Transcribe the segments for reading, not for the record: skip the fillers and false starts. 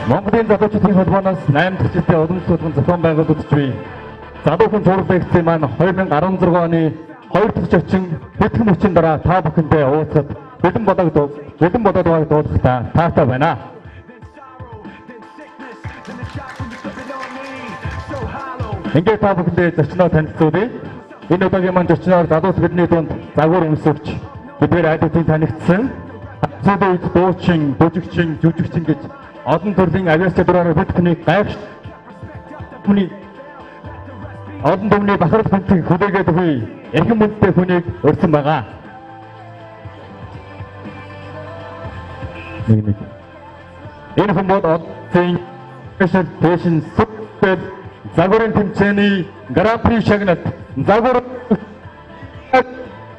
Монголын залуучуудын холбооноос 8 дахь жилийн уламжлалт болгон зохион байгуулагдж буй залуухан зураг лекцийн маань 2016 оны 2 дахь зочин бүтгэн хүчин дараа та бүхэндээ уулзахад бэлэн болоод байгааг дуулахдаа таатай байна. Ингээд та бүхэндээ зочноо танилцуулъя. Энэ удаагийн маань зочноор залуус бидний дунд загвар өмсөвч бидний радиотын танигдсан зөвхөн дуучин, бүжигчин, жүжигчин гэж олон төрлийн авиац чадвараар бүтгэний гайвш олон түмний бахарх хүнтэй хүлээгээд буй эрхэм мөндөд хүнийг өрсөн байгаа. Энэ хүмүүс одын presentation super загварын тэмцээний гран-при шагналт загвар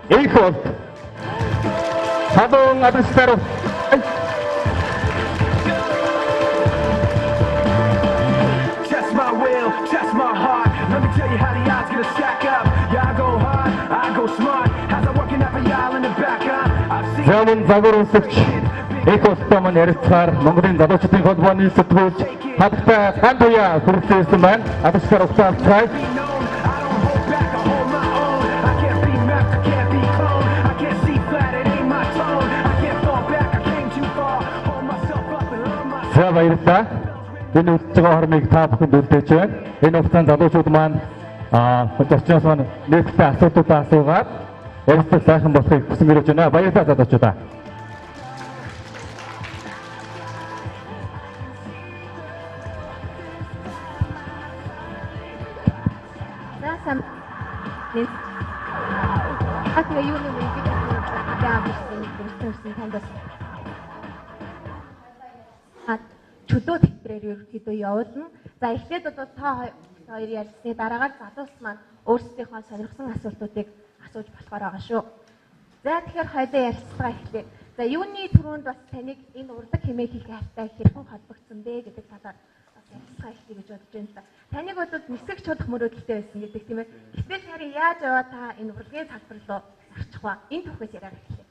эхол Хадон Адастаров Test my heart. Let me tell you how the odds gonna stack up. Yeah, I go hard, I go smart. How's I working out for y'all in the back? I've seen. Замун загвар өмсөгч их устман ярилцгаар Монголын залуучуудын холбооны сэтгүүлч хаттай хан туяа хүрэлцсэн байна. Адастар уцаалцгай. За баярлалаа. Энэ үлдэж байгаа хормыг та бүхэнд үлдээж байна. Энэ хугацаанд залуучууд маань зочноос маань нэгтэй асуудлуудаа асуугаад ярилцлага сайхан болохыг хүсэн мөрөж байна. Баярлалаа залуучуудаа. Чөлөө тэмдрээр ерөөхдөө явуулна. За эхлээд одоо та хоёр ярьсны дараагаар залуус маань өөрсдийнхөө сонирхсан асуултуудыг асууж болохоор байгаа шүү. За тэгэхээр хоёулаа ярилцлага эхлэе. За юуны түрүүнд бас таныг энэ урлаг хэмээх хийх хайртай хэрхэн холбогдсон бэ гэдэг талаар бас ярилцлага эхлэе гэж бодож байна л да. Таныг бол нисгэж чадах мөрөөдөлтэй байсан гэдэг тийм ээ. Гэтэл харин яаж яваа та энэ урлагийн салбар руу орчих вэ? Энэ түүхээс яриаг эхлэе.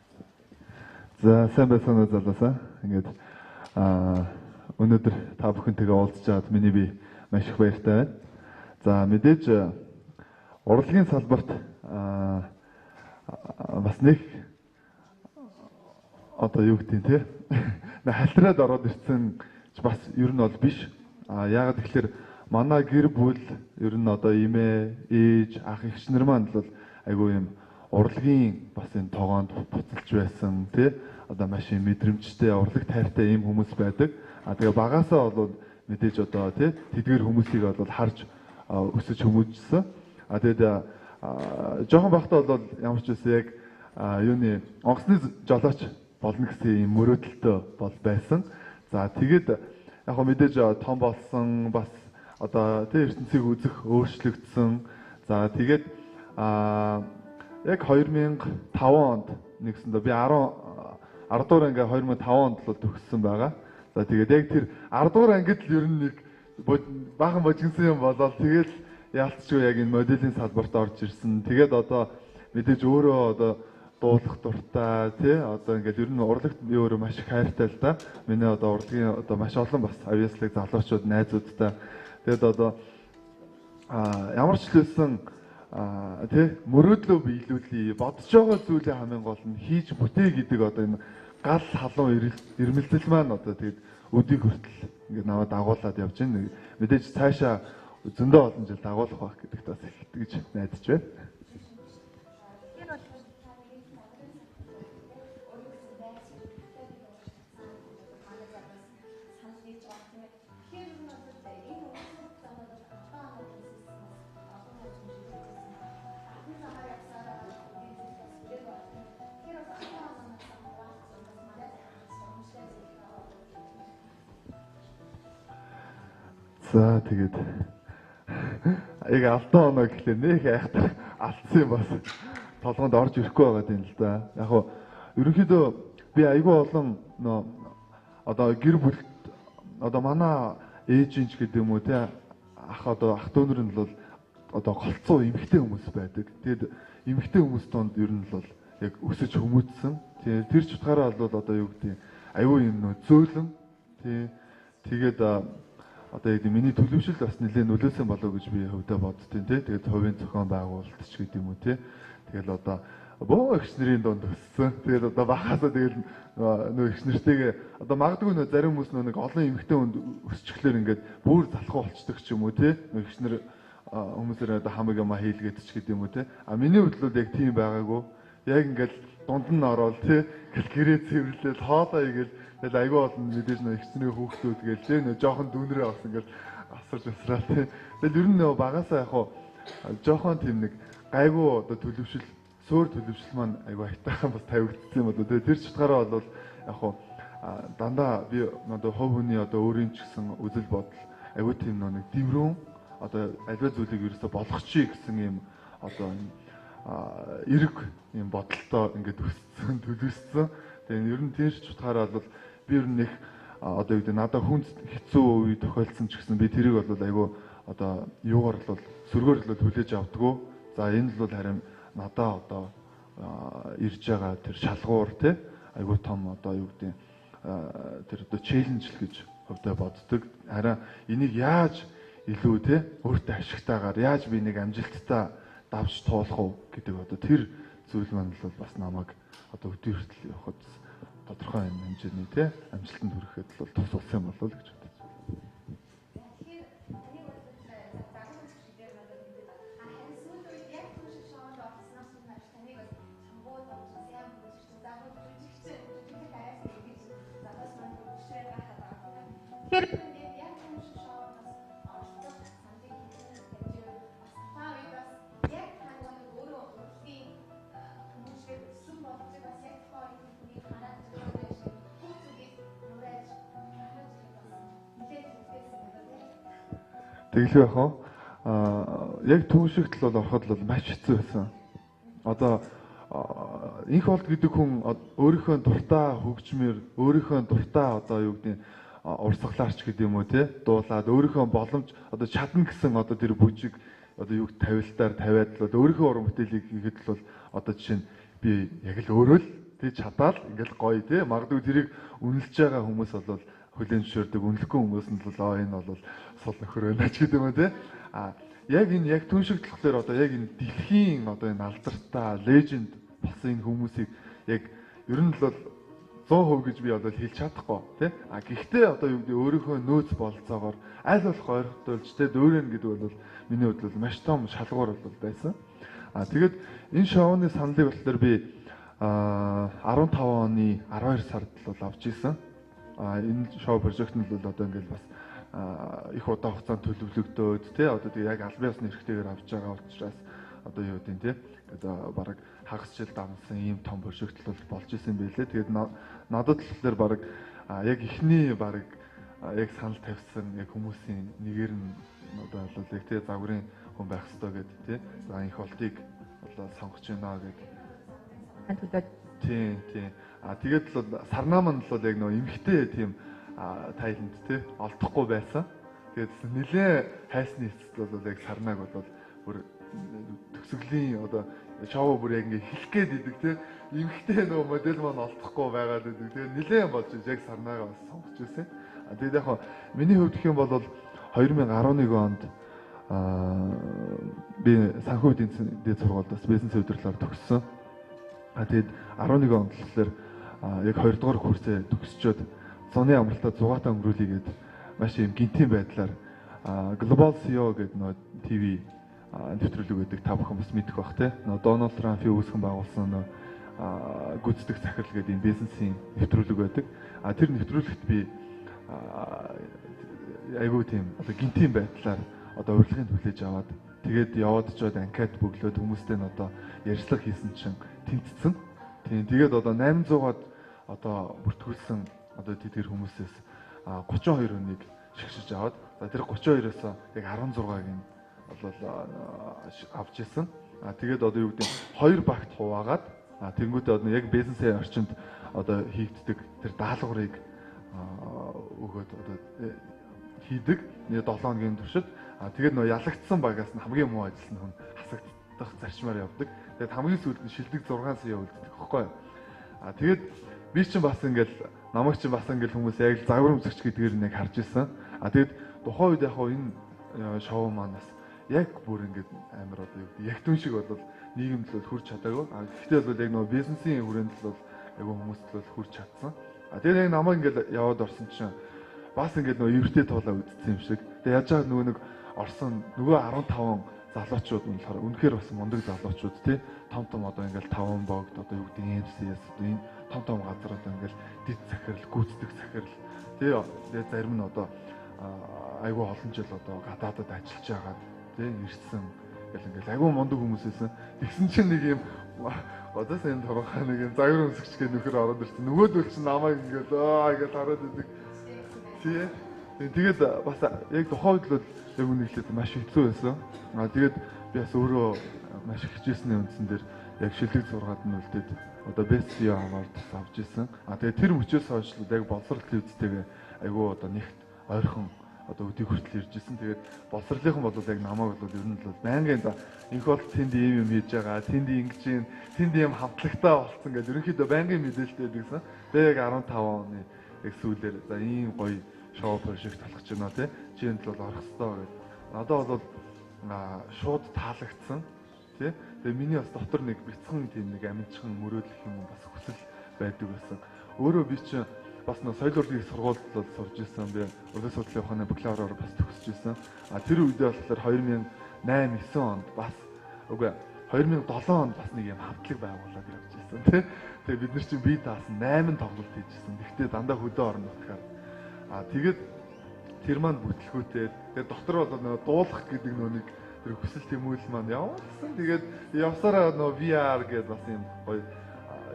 За сайн байцгаана уу залуусаа. Ингээд өнөөдөр та бүхэнтэйгээ уулзч чад миний би маш их баяртай байна. За мэдээж урлагийн салбарт бас нэг одоо юу гэдэг те халтраад ороод ирсэн бас ер нь бол биш. Яагаад тэгэхээр манай гэр бүл ер нь одоо эмээ, ээж, ах эгчнэр маань бол айгүй юм урлагийн бас энэ тоогоонд буцалж байсан те одоо маш юм мэдрэмжтэй урлаг тайртай ийм хүмүүс байдаг. Тэгээ багаасаа бол мэдээж одоо тий тэдгээр хүмүүсийг бол харж өсөж хүмүүжсэн. Тэгээд жоохон бахтаа бол ямар ч үсэн яг юуны онгоцны жолооч болно гэсэн юм мөрөөдөлтөө бол байсан. За тэгээд яг хөө мэдээж том болсон бас одоо тий ертөнцийг үзэх өөрчлөгдсөн. За тэгээд яг 2005 онд нэгсэндээ би 10 дугаар анги 2005 онд л төгссөн байгаа. За тэгээд яг тэр 10 дугаар ангид л ер нь нэг баахан божигнсан юм болоод тэгэл яалтчгүй яг энэ моделийн салбарт орж ирсэн. Тэгээд одоо мэдээж өөрөө одоо дуулах дуртай тий одоо ингээд ер нь урлагт би өөрөө маш их хайртай л да. Миний одоо урлагийн одоо маш олон бас авиаслыг залуучууд найзуудтай. Тэгээд одоо ямар ч хэлсэн тий мөрөөдлөө биелүүлээ бодож байгаа зүйлээ хамгийн гол нь хийж бүтээ гэдэг одоо энэ гал халуун ирмэлзэл маань одоо тэгээд өдийг хүртэл ингээд наваа дагуулад явж байна. Мэдээж цаашаа зөндөө олон жил дагуулах байх гэдэгт бас итгэж найдаж байна. За тэгээд яг алтан оноо гэхлээр нэг айхтар алдсан юм бас толгонд орж ирэхгүй байгаа юм л да. Яг хөө ерөнхийдөө би айгүй олон одоо гэр бүлт одоо манай ээжинч гэдэг юм уу те ах одоо ах дүүнэр нь бол одоо голцоо эмэгтэй хүмүүс байдаг. Тэгээд эмэгтэй хүмүүс донд ер нь бол яг өсөж хүмүүжсэн. Тэр ч утгаараа бол одоо юу гэдэг айгүй юм нөө зөөлөн тий Тэгээд одоо яг миний төлөвшил бас нэлээд нөлөөсөн болов гэж би хөвдөө боддtiin тий. Тэгээд хувийн зохион байгуулалт ч гэдэг юм уу тий. Тэгэл одоо боо эгч нарын донд өссөн. Тэгэл одоо бахаасаа тэгэл нөө эгч нэртэйгээ одоо магадгүй нөө зарим хүмүүс нэг олон эмэгтэй хүнд өсчихлээр ингээд бүр залхуу болчдөг ч юм уу тий. Нөө эгч нар хүмүүсээр одоо хамаг юм хийлгээд ч гэдэг юм уу тий. Миний хувьд яг тийм байгаагүй. Яг ингээд дунд нь ороод тий. Гэл гэрээ цэвэрлээд хоолоо игээл тэгэл айгүй олон мэдээж нөө эгч нарын хүүхдүүд гээл тий. Нөө жоохон дүүнрээ авсан ингээд асарч асраа тий. Тэгэл ер нь нөө багасаа яг хуу жоохон тийм нэг гайгүй одоо төлөвшил суур төлөвшил маань айгүй хайтайхан бас тавигдсан юм болоо. Тэгээ тэр чутгаараа бол яг хуу дандаа би одоо хувь хүний одоо өөрийн ч гэсэн үзэл бодол айгүй тийм нэг дэврүүн одоо альва зүйлийг ерөөсө болгочихъя гэсэн юм одоо эрг юм бодолтой ингээд өссөн төлөвлөсөн. Тэгээ ер нь тэр чутгаараа бол би ер нь их одоо юу гэдэг надад хүнд хэцүү үе тохиолдсон ч гэсэн би тэрийг бол айгүй одоо юугаар бол сөргөөр л хүлээж авдаггүй. За энэ л бол харин надаа одоо ирж байгаа тэр шалгуур тий айгүй том одоо юу гэдэг тэр одоо челленж л гэж хөвдөө боддог. Харин энийг яаж илүү тий өөртөө ашигтайгаар яаж би нэг амжилттай давж туулах уу гэдэг одоо тэр зүйл маань л бас намайг одоо өдөө хүртэл явахад тодорхой хэмжээний тий амжилтанд хүрэхэд бол тус болсон юм болов уу гэж боддог. Тэглээ яах вэ? Яг түүшигт л ороход л маш хэцүү байсан. Одоо инх болт гэдэг хүн өөрийнхөө дуртай хөгжмөр, өөрийнхөө дуртай одоо юу гэдэг урсгалаарч гэдэг юм уу те дуулаад өөрийнхөө боломж одоо чадна гэсэн одоо тэр бүжиг одоо юу тавилтаар тавиад л өөрийнхөө уран бүтээлийг хийхэд л одоо жишээ нь би яг л өөрөө л тий чадаал ингээл гоё те магадгүй тэрийг үнэлж байгаа хүмүүс бол хүлэн зөвшөөрдөг, үнэлэхгүй хүмүүс нь л энэ бол сул нөхөр байна ч гэдэг юм те яг энэ яг түншигт болохоор одоо яг энэ дэлхийн одоо энэ алдартай леженд болсон энэ хүмүүсийг яг ер нь л 100% гэж би одоо хэлж чадахгүй тий. Гэхдээ одоо юу гэдэг өөрийнхөө нөөц болцоогоор аль болох ойртуулж тий дөөрэн гэдэг бол миний хувьд бол маш том шалгуур бол байсан. Тэгээд энэ шоуны саналыг болохоор би 15 оны 12 сард л авч ирсэн. Энэ шоу прожект нь бол одоо ингээл бас их удаа хугацаанд төлөвлөгдөөд тий одоо тэг яг албан ёсны эрхтэйгээр авч байгаа учраас одоо юу гэдэг тий одоо бараг хагас жил давсан ийм том прожект бол болж исэн байлээ. Тэгээд надад болохоор бараг яг ихний бараг яг санал тавьсан яг хүмүүсийн нэгээр нь одоо бол яг тий загварын хүн байх ёстой гэдэг тий за их болтыг одоо сонгож байна гэдэг. Тийм. Тэгээд л сарнаа маань л яг нөө эмхтэй тийм тайланд тий олдохгүй байсан. Тэгээд нэлээ хайсны эцэст бол яг сарнааг бол бүр төгсгөлийн одоо шоу бүр яг ингээ хэлэх гээд идэг тий эмхтэй нөө модель маань олдохгүй байгаад идэг. Тэгээд нэлээ болж яг сарнаагаа бас сонгож ирсэн. Тэгээд яг миний хувьд гэх юм бол 2011 онд би санхүү эдийн засгийн сургуульд бас бизнес удирдлагаар төгссөн. Тэгээд 11 онд болохоор яг 2 дугаар курсээ төгсчөөд зуны амралтад зугаатаа өнгөрүүлээгээд маш юм гинтийн байдлаар Global CEO гэдэг нөө ТV нэвтрүүлэг гэдэг та бүхэн бас мэдэх бах те. Нөө Дональд Трампын үүсгэн байгуулсан нөө гүйцэтгэх захирал гэдэг энэ бизнесийн нэвтрүүлэг байдаг. Тэр нэвтрүүлэгт би айгүй тийм одоо гинтийн байдлаар одоо урилгыг хүлээж аваад тэгээд яваад чод анкет бөглөөд хүмүүстэй нь одоо ярьцлага хийсэн чинь тэнцсэн. Тэгээд одоо 800-аад одоо бүртгүүлсэн одоо тэр хүмүүсээс 32 хүнийг шигшиж аваад тэр 32-оос яг 16-ыг нь бол авч ирсэн. Тэгээд одоо юу гэдэг нь 2 багт хуваагаад тэнгуүтээ одоо яг бизнесийн орчинд одоо хийгддэг тэр даалгаврыг өгөөд одоо хийдэг. 7 хоногийн туршид тэгээд нөө ялагдсан багаас нь хамгийн муу ажилласан хүн хасагдах зарчмаар явдаг. Тэгээд хамгийн сүүлд нь шилдэг 6 сая үлддэг хэвгүй. Тэгээд би чинь бас ингээл намайг чи бас ингээл хүмүүс яг л загвар өмсөгч гэдгээр нэг харж ирсэн. Тэгэд тухайн үед яг энэ шоу маань бас яг бүр ингээд амар одоо юу гэдэг ягтун шиг болол нийгэмд л хүрч чадаагүй. Гэхдээ бол яг нөгөө бизнесийн хүрээнд л айгүй хүмүүст л хүрч чадсан. Тэгээд яг намайг ингээд яваад орсон чинь бас ингээд нөгөө эвэртэй туулаа үдцсэн юм шиг. Тэгээд яаж байгаа нөгөө нэг орсон нөгөө 15 залуучууд үнэхээр бас мундаг залуучууд тий том одоо ингээл 5 богд одоо юу гэдэг MCS одоо энэ том газрууд ингээл дэд захирал, гүйцэтгэх захирал тий зарим нь одоо айгүй олон жил одоо гадаадад ажиллаж байгаа тий ирсэн ингээл айгүй мундаг хүмүүс байсан. Тэгсэн чинь нэг юм одоос энэ томхоо нэг юм загвар өмсгч гэх нөхөр ороод ирсэн. Нөгөөдөл чинь намайг ингээл ингээл хараад идэг тий. Тэгээд бас яг тухайн үед л яг үнэхээр маш хэцүү байсан. Тэгээд би бас өөрөө маш их хичээсний үндсэн дээр яг шилдэг зургаад нь үлдээд одоо best CEO award авч ирсэн. Тэгээд тэр мөчөөс хойш л яг боловсрол телевизтэйгээ айгүй одоо нэгт ойрхон одоо өдий хүртэл ирж ирсэн. Тэгээд боловсролынхан бол яг намайг бол ер нь л байнгын инх бол тэнд ийм юм хийж байгаа, тэнд ингэж юм, тэнд ийм хамтлагтай болсон гэж ерөнхийдөө байнгын мэдээлэлтэй байдагсан. Тэгээд яг 15 оны яг сүүлээр за ийм гоё шоу прожект болох ч юм уу тий. Чи энд бол орох ёстой гэж. Надад бол шууд таалагдсан тий. Тэгээ миний бас дотор нэг бяцхан тийм нэг амжилтхан мөрөөдөл юм бас хүсэл байдаг байсан. Өөрөө би чинь бас нэг соёл урлагийн сургуульд бол сурж ирсэн. Би урлагийн судлалын ухааны бакалавраар бас төгсөж ирсэн. Тэр үедээ болохоор 2008-9 онд бас үгүй 2007 онд бас нэг юм хамтлаг байгуулаад явж ирсэн тий. Тэгээ бид нар чинь бие даасан 8 тоглолт хийжсэн. Гэхдээ дандаа хөдөө орно гэхээр тэгээд тэр маань бүтлгүүтэй. Тэгээд дотор бол нөгөө дуулах гэдэг нэг тэр хүсэл тэмүүлэл маань явуулсан. Тэгээд явсараа нөгөө VR гэдэг бас юм гоё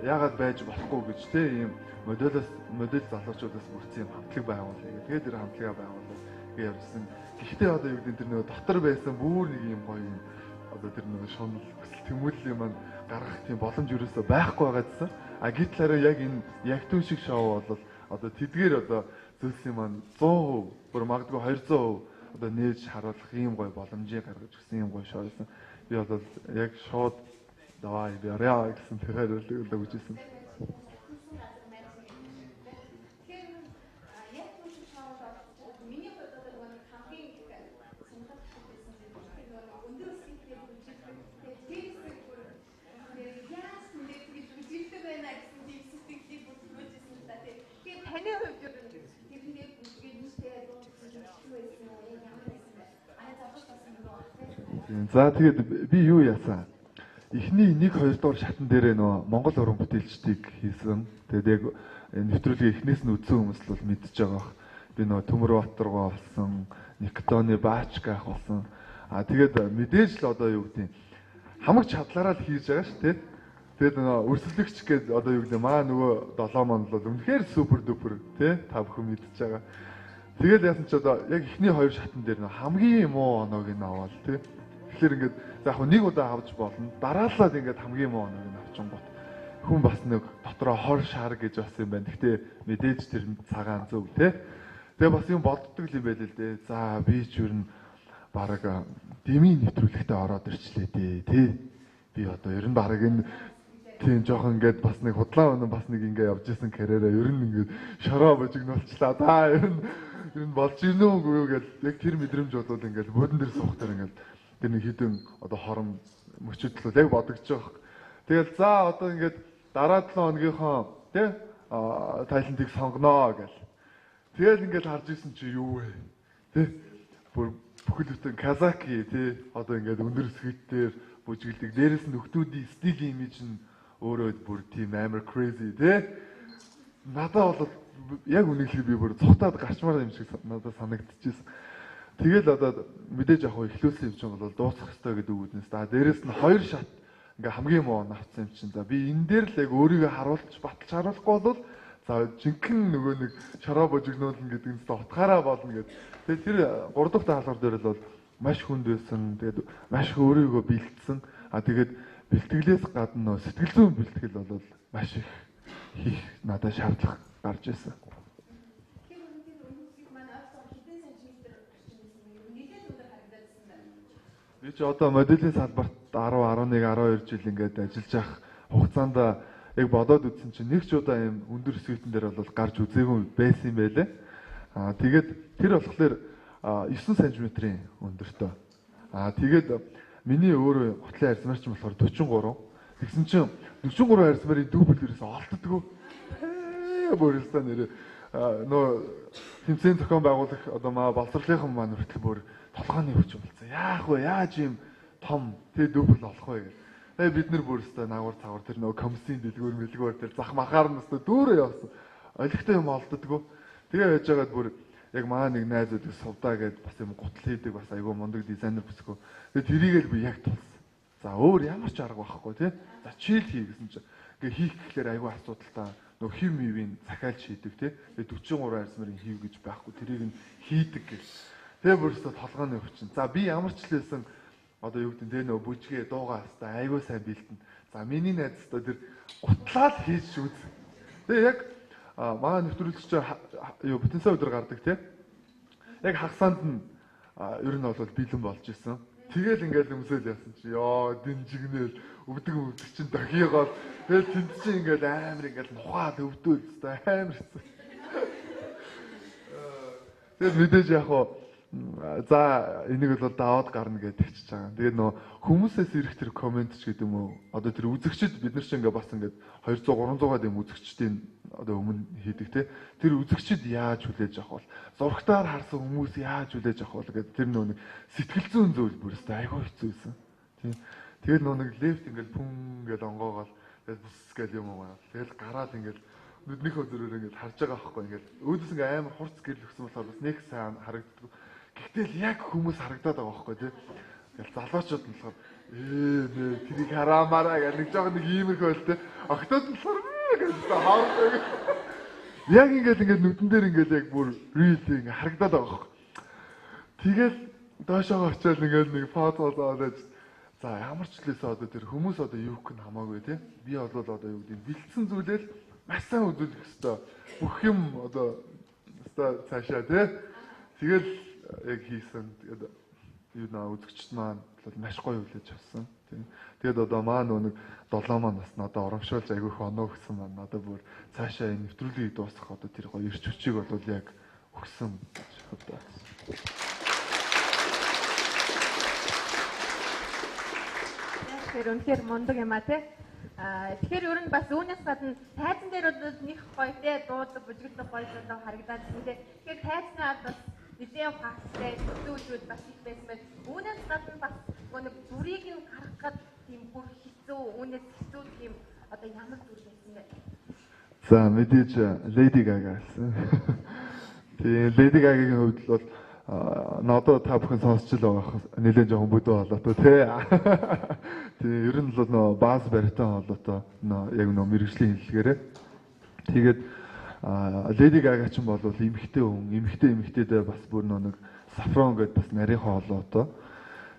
яагаад байж болохгүй гэж те ийм модель залуучуудаас бүрдсэн юм хамтлаг байгуулъя. Тэгээд тэр хамтлагаа байгуулаад явжсэн. Гэхдээ одоо юу гэдэг тэр нөгөө дотор байсан бүр нэг юм гоё юм одоо тэр нөгөө шунал хүсэл тэмүүлэл маань гаргах тийм боломж юусоо байхгүй байгаадсан. Гэтэл хараа яг энэ ягтун шиг шоу бол одоо тэдгээр одоо зүйлсийн маань 100% бүр магадгүй 200% одоо нээж харуулах ийм гоё боломжийг гаргаж өгсөн юм гоё шоу байсан. Би бол яг шууд давай би орё гэсэн тэрээр л өгчээсэн. За тэгээд би юу яасан? Эхний 1-2 дугаар шатн дээрээ нөө Монгол уран бүтээлчдийг хийсэн. Тэгээд яг нэвтрүүлгийн эхнээс нь үзсэн хүмүүс л бол мэдчихэж байгаа бах. Би нөө Төмөрбаатар гоо болсон, Никтоны Баачка ах болсон. Тэгээд мэдээж л одоо юу гэдэг хамаг чадлаараа л хийж байгаа шүү дээ. Тэгээд нөө өрсөлдөгч гэдэг одоо юу гэдэг маа нөгөө 7 манд бол үнэхээр супер дүпер тий та бүхэн мэдчихэж байгаа. Тэгээд яасан ч одоо яг эхний 2 шатн дээр нөө хамгийн муу оноог нь аваад тий. Тэгэхээр ингээд яг нэг удаа авч болно. Дараалал ингээд хамгийн муу оноог нь авчихгоот хүн бас нэг дотроо хор шар гэж бас юм байна. Гэхдээ мэдээж тэр цагаан зөв тий. Тэгээ бас юм боддог юм байл л дээ. За би ч юу н бараг дэмийн нэвтрүүлэгтээ ороод ирчлээ дээ тий. Би одоо ер нь бараг энэ тийм жоохон ингээд бас нэг худлаа өнө бас нэг ингээд явж исэн карьераа ер нь ингээд шороо божигнуулчлаа да. Ер нь болж ирнэ үгүй юу гэж яг тэр мэдрэмж бодвол ингээд бөөдөн дээр суух дээр ингээд тэр нэг хідэн одоо хором мөчөдлөө яг бодогдож байгаа. Тэгэл за одоо ингээд дараа 7 хоногийнхоо тий тайлантыг сонгоноо гэл. Тэгэл ингээд харж исэн чи юу вэ? Тий бүр бүхэл бүтэн казаки тий одоо ингээд өндөр свитээр бүжгэлдэг. Дээрээс нь нөхдүүдийн стил имиж нь өөрөө бүр тийм амар crazy тий. Надад бол яг үнэхээр би бүр цухтаад гарчмаар юм шиг надад санагдчихсэн. Тэгэл одоо мэдээж яг эхлүүлсэн юм чинь бол дуусах хэрэгтэй гэдэг үгнээс та дээрээс нь 2 шат ингээ хамгийн муу авсан юм чинь. За би энэ дээр л яг өөрийгөө харуулж баталж харуулахгүй бол за жинхэнэ нөгөө нэг шороо божигнуулна гэдэг нь утгаараа болно гэдэг. Тэгээ тэр 3 дахь даалгавар дээр бол маш хүнд байсан. Тэгээд маш их өөрийгөө бэлдсэн. Тэгээд бэлтгэлээс гадна сэтгэл зүйн бэлтгэл бол маш их хийх надад шаардлага гарч ирсэн. Би ч одоо моделийн салбарт 10, 11, 12 жил ингээд ажиллаж явах хугацаанд яг бодоод үзсэн чинь нэг ч удаа юм өндөр скейтэн дээр бол гарч үзээгүй байсан юм байлээ. Тэгээд тэр болохоор 9 см-ийн өндөртэй. Тэгээд миний өөрөө гутлын арьсмаар ч болохоор 43. Тэгсэн чинь 43 арьсмарын дүүбэл дээрээс олддгоо. Бүрэлсэн нэр нөө тэмцээн зохион байгуулах одоо боловсролынхан маань хүртэл бүр толгойн өвч болсон. Яах вэ? Яаж юм том тэг дүүбэл олох вэ гэх. Тэгээ бид нар бүрстэ нагвар цавар тэр нөө комиссийн дэлгүүр тэр зах махаар нь өстө дүүрээ явсан. Олигтой юм олддгоо. Тэгээ яж байгаад бүр яг маа нэг найзууд сувдаа гэдээ бас юм гутал хийдэг бас айгүй мундаг дизайнер бүсгөө. Тэгээ тэрийгэл би яг тулсан. За өөр ямар ч арга байхгүй тий. За чийл хий гэсэн чинь ингээ хийх гэхлээр айгүй асуудалтай. Нөх хив мивийн захиалж хийдэг тий. Тэгээ 43 арьсмарын хийв гэж байхгүй. Тэрийг нь хийдэг гэж. Тэгээ бүрстэ толгойн өвчин. За би ямар ч л хэлсэн одоо юу гэдэг нь нөө бүжгээ дуугаа хастаа айгүй сайн бэлтэн. За миний найз өстө тэр гутлаад хийж үз. Тэгээ яг маа нэвтрүүлэгч юу бүтэнсэ өдөр гардаг тий. Яг хагасанд нь ер нь бол бэлэн болж исэн. Тэгэл ингээл өмсөөл яасан чи ёо динжигнэл өвдөг чинь дохиогоо тэгэл тэнд чинь ингээл амар ингээл нухаад өвдөө өстэй амар хэцүү. Тэгэл мэдээж яг за энийг бол даваад гарна гэж тэгчихэж байгаа. Тэгээд нөө хүмүүсээс ирэх тэр комент ч гэдэг юм уу одоо тэр үзэгчд бид нар ч ингээ бас ингээ 200 300-аад юм үзэгчдийн одоо өмнө хийдэг те тэр үзэгчд яаж хүлээж авах бол зургатаар харсан хүмүүс яаж хүлээж авах бол гэдэг тэр нөө сэтгэл зүйн зүйл бүрээс айгүй хэцүүсэн тийм тэгэл нөө нэг лефт ингээл пүн гэж онгоогоол тэгэл бүс гэл юм уу тэгэл гараад ингээл нүднийхөө зүрээр ингээл харж байгаа байхгүй ингээл өөдөөс ингээ амар хурц гэрэл өгсөн болохоор бас нэг сайн харагддаг. Гэтэл яг хүмүүс харагдаад байгаа байхгүй тийм тэгэл залуучууд нь болохоор тэрийг хараамаараа гэх нэг жоох нэг иймэрхүү л тийм октод нь болохоор гэж хаардаг. Яг ингээд нүдэн дээр ингээд яг бүр real ингээ харагдаад байгаа байхгүй. Тэгэл доошоо очиад ингээд нэг фото олоод за ямар ч лээсээ одоо тэр хүмүүс одоо юу гэх нь хамаагүй тийм би бол одоо юу гэдэг бэлдсэн зүйлэл маш сайн үзүүлэх хэвээр бүх юм одоо цаашаа тийм тэгэл яг хийсэн тэгээд юу наа үзэгчд маань бол маш гоё хүлээж авсан тийм тэгээд одоо маа нэг 7 маань бас надад урамшуулж айгүй их оноо өгсөн маань надад бүр цаашаа энэ нэвтрүүлгийг дуусгах одоо тэр гоё ирч хүчийг бол яг өгсөн одоо тэр үнэхээр мундаг юм а тий. Тэгэхээр ер нь бас үүнээс гадна тайзан дээр бол нэг гоё тий дуудаг бүжгэлдэг гоё дуу харагдаад байна тий. Тэгэхээр тайзны ад бас видео факттэй зүйлүүд бас их байсан байх. Үүнээс гадна бас нэг бүрийг нь гаргахад тийм бүр хэцүү үүнээс хэцүү тийм одоо ямар зүйл байсан бэ? За мэдээж Lady Gaga гэсэн. Тэгээ Lady Gaga-гийн хувьд бол надад та бүхэн сонсч л байгаа нэлээд жоохон бүдүү болоо тий. Тэгээ ер нь л нөө бааз баритон болоо яг нөө мэрэгжлийн хэллэгээрээ. Тэгээд Lady Gaga ч юм бол эмэгтэй хүн, эмэгтэйдээ бас бүр нэг Saffron гэдээ бас нарийнхаа олоо.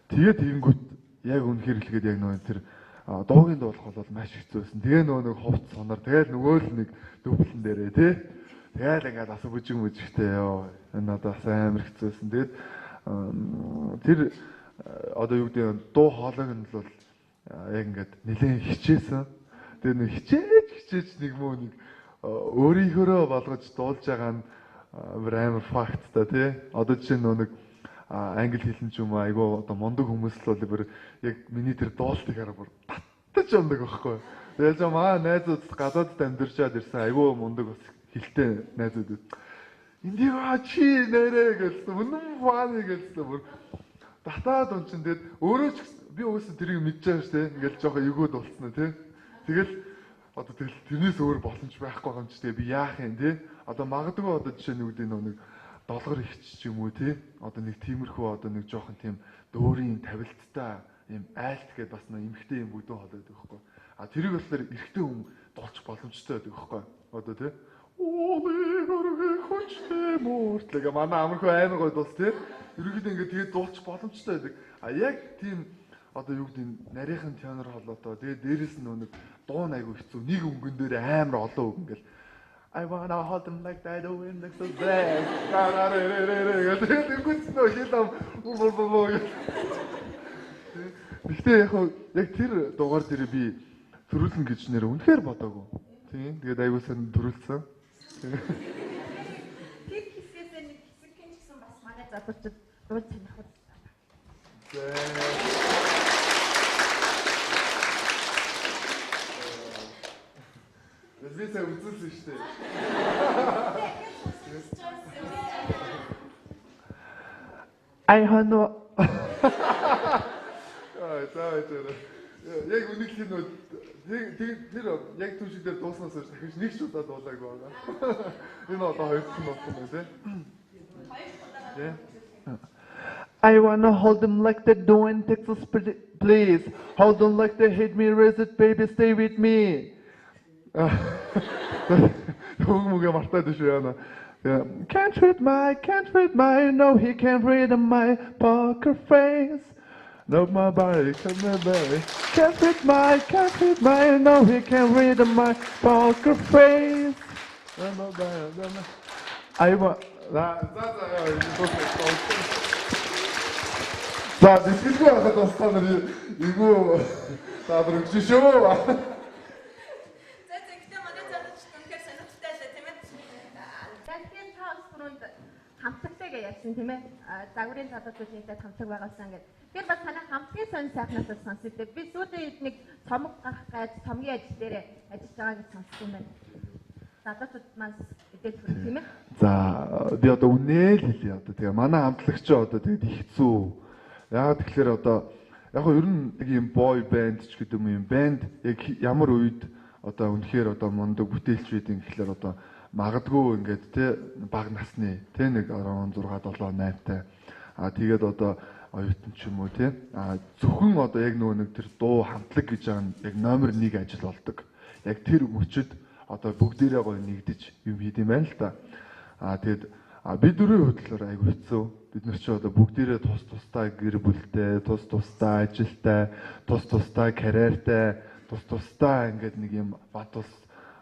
Тэгээд тэгэнгүүт яг үнэхээр хэлгээд яг нөө тэр дуугийн дуулах бол маш хэцүүсэн. Тэгээ нөгөө нэг хувц сонор тэгээд нөгөө л нэг дүүплэн дээрээ тий. Тэгээд ингээд асуу бүжигтэй ёо. Энэ надад амар хэцүүсэн. Тэгээд тэр одоо юу гэдэг дуу хоолойг нь бол яг ингээд нэлээд хичээсэн. Тэгээд нэг хичээж нэг мөө нэг өөрийнхөө болгож дуулж байгаа нь амар факт та тий. Одоо жишээ нэг англи хэлэн ч юм айгу одоо мундаг хүмүүс л бол яг миний тэр дуулалтыг хараа бүр татаж амдаг байхгүй. Тэгээд маа найзууд гадаадд амьдарчаад ирсэн айгу мундаг бас хэлтэй найзууд. Эндийг чи нэрээ гэлсэн. Үнэн фаны гэлсэн бүр татаад он чин тэгээд өөрөө ч би өөсөө тэрийг мэдж байгаа шүү дээ. Ингээл жоохон эвгүүд болцсон тий. Тэгэл одоо тэгэл тэрнээс өөр боломж байхгүй юм чи тэгээ би яах юм тий. Одоо магадгүй одоо жишээ нь үгдээ нэг долгор ихч ч юм уу тий. Одоо нэг тиймэрхүү одоо нэг жоохон тийм дөөрийн тавилттай юм айлт гэдээ бас нэг эмхтэй юм бүдүүн холоод байгаа байхгүй. А тэрийг болохоор эрэгтэй хүн дуулчих боломжтой байдаг байхгүй. Одоо тий. Хүчтэй мөртлөг манай амархуу амар гой дуус тий. Ерөнхийдөө ингээд тэгээд дуулчих боломжтой байдаг. А яг тийм одоо юу гэдэг нарийнхан тенор холоотоо тэгээд дээрэс нь нэг дуун айгу хэцүү нэг өнгөн дээр амар олон үг ингээл I wanna hold them like that when it's so bad. Тэгээд үгүйс нөө хэлэм боо. Гэхдээ яг тэр дугаар дээр би төрүүлнэ гэж нэр үнэхээр бодоогүй. Тийм. Тэгээд айгуу сайн төрүүлсэн. Тэр хэсгээс нэг хэсэг хэн ч гэсэн бас манай залуучууд дуу сонирхол. Эсвисээ үзүүлсэн шүү дээ. I have no. Яг үнэхээр нөө тэр яг түншиг дээр дууснаас дахиж нэг ч удаа дуулаагүй байгаа. Энэ одоо хоёр дахь нь болсон байна тийм. I wanna hold them like they're doing Texas, please. Hold them like they hate me, raise it, baby, stay with me. Хөөмөг мартаад шүү яана. Can't read my, no he can't read my poker face. No my body, can't read my, no he can't read my poker face. I want За дискэлгүй хахад бас та нар эйгүү та нар өгч шүү. Гэхдээ манай залуучууд үнэхээр сонирхолтой л тийм ээ. Тэгэхээр та бас түрүүнд хамтлагтай гэж ярьсан тийм ээ. Загварын залуучуудтай хамтлаг байгуулсан гэдэг. Тэр бас танай хамтлагийн сонь сайхнаас сонсдог. Би сүүлийн үед нэг цомог гарах гэж цомгийн ажил дээр ажиллаж байгаа гэж сонссон юм байна. Залуучууд маань эдэл хүрэх тийм ээ. За би одоо үнээл хэлье одоо тэгээ манай хамтлагч одоо тэгээд ихцүү. Яагаад тэгэхээр одоо яг нь ер нь нэг юм бой банд ч гэдэг юм банд яг ямар үед одоо үнэхээр одоо мундаг бүтээлч байдیں۔ Тэгэхээр одоо магадгүй ингээд те баг насны те нэг 16 7 8-тай тэгээд одоо оюутан ч юм уу те зөвхөн одоо яг нөгөө нэг тэр дуу хамтлаг гэж байгаа нь яг номер 1 ажил болдог. Яг тэр мөчөд одоо бүгдээрээ гоё нэгдэж юм хийд юм байна л да. Тэгээд бид дөрвийн хөтлөөр айгүй хэцүү. Бид нар ч одоо бүгдээрээ тус тустай гэр бүлтэй, тус тустай ажилтай, тус тустай карьертай, тус тустай ингээд нэг юм бат ус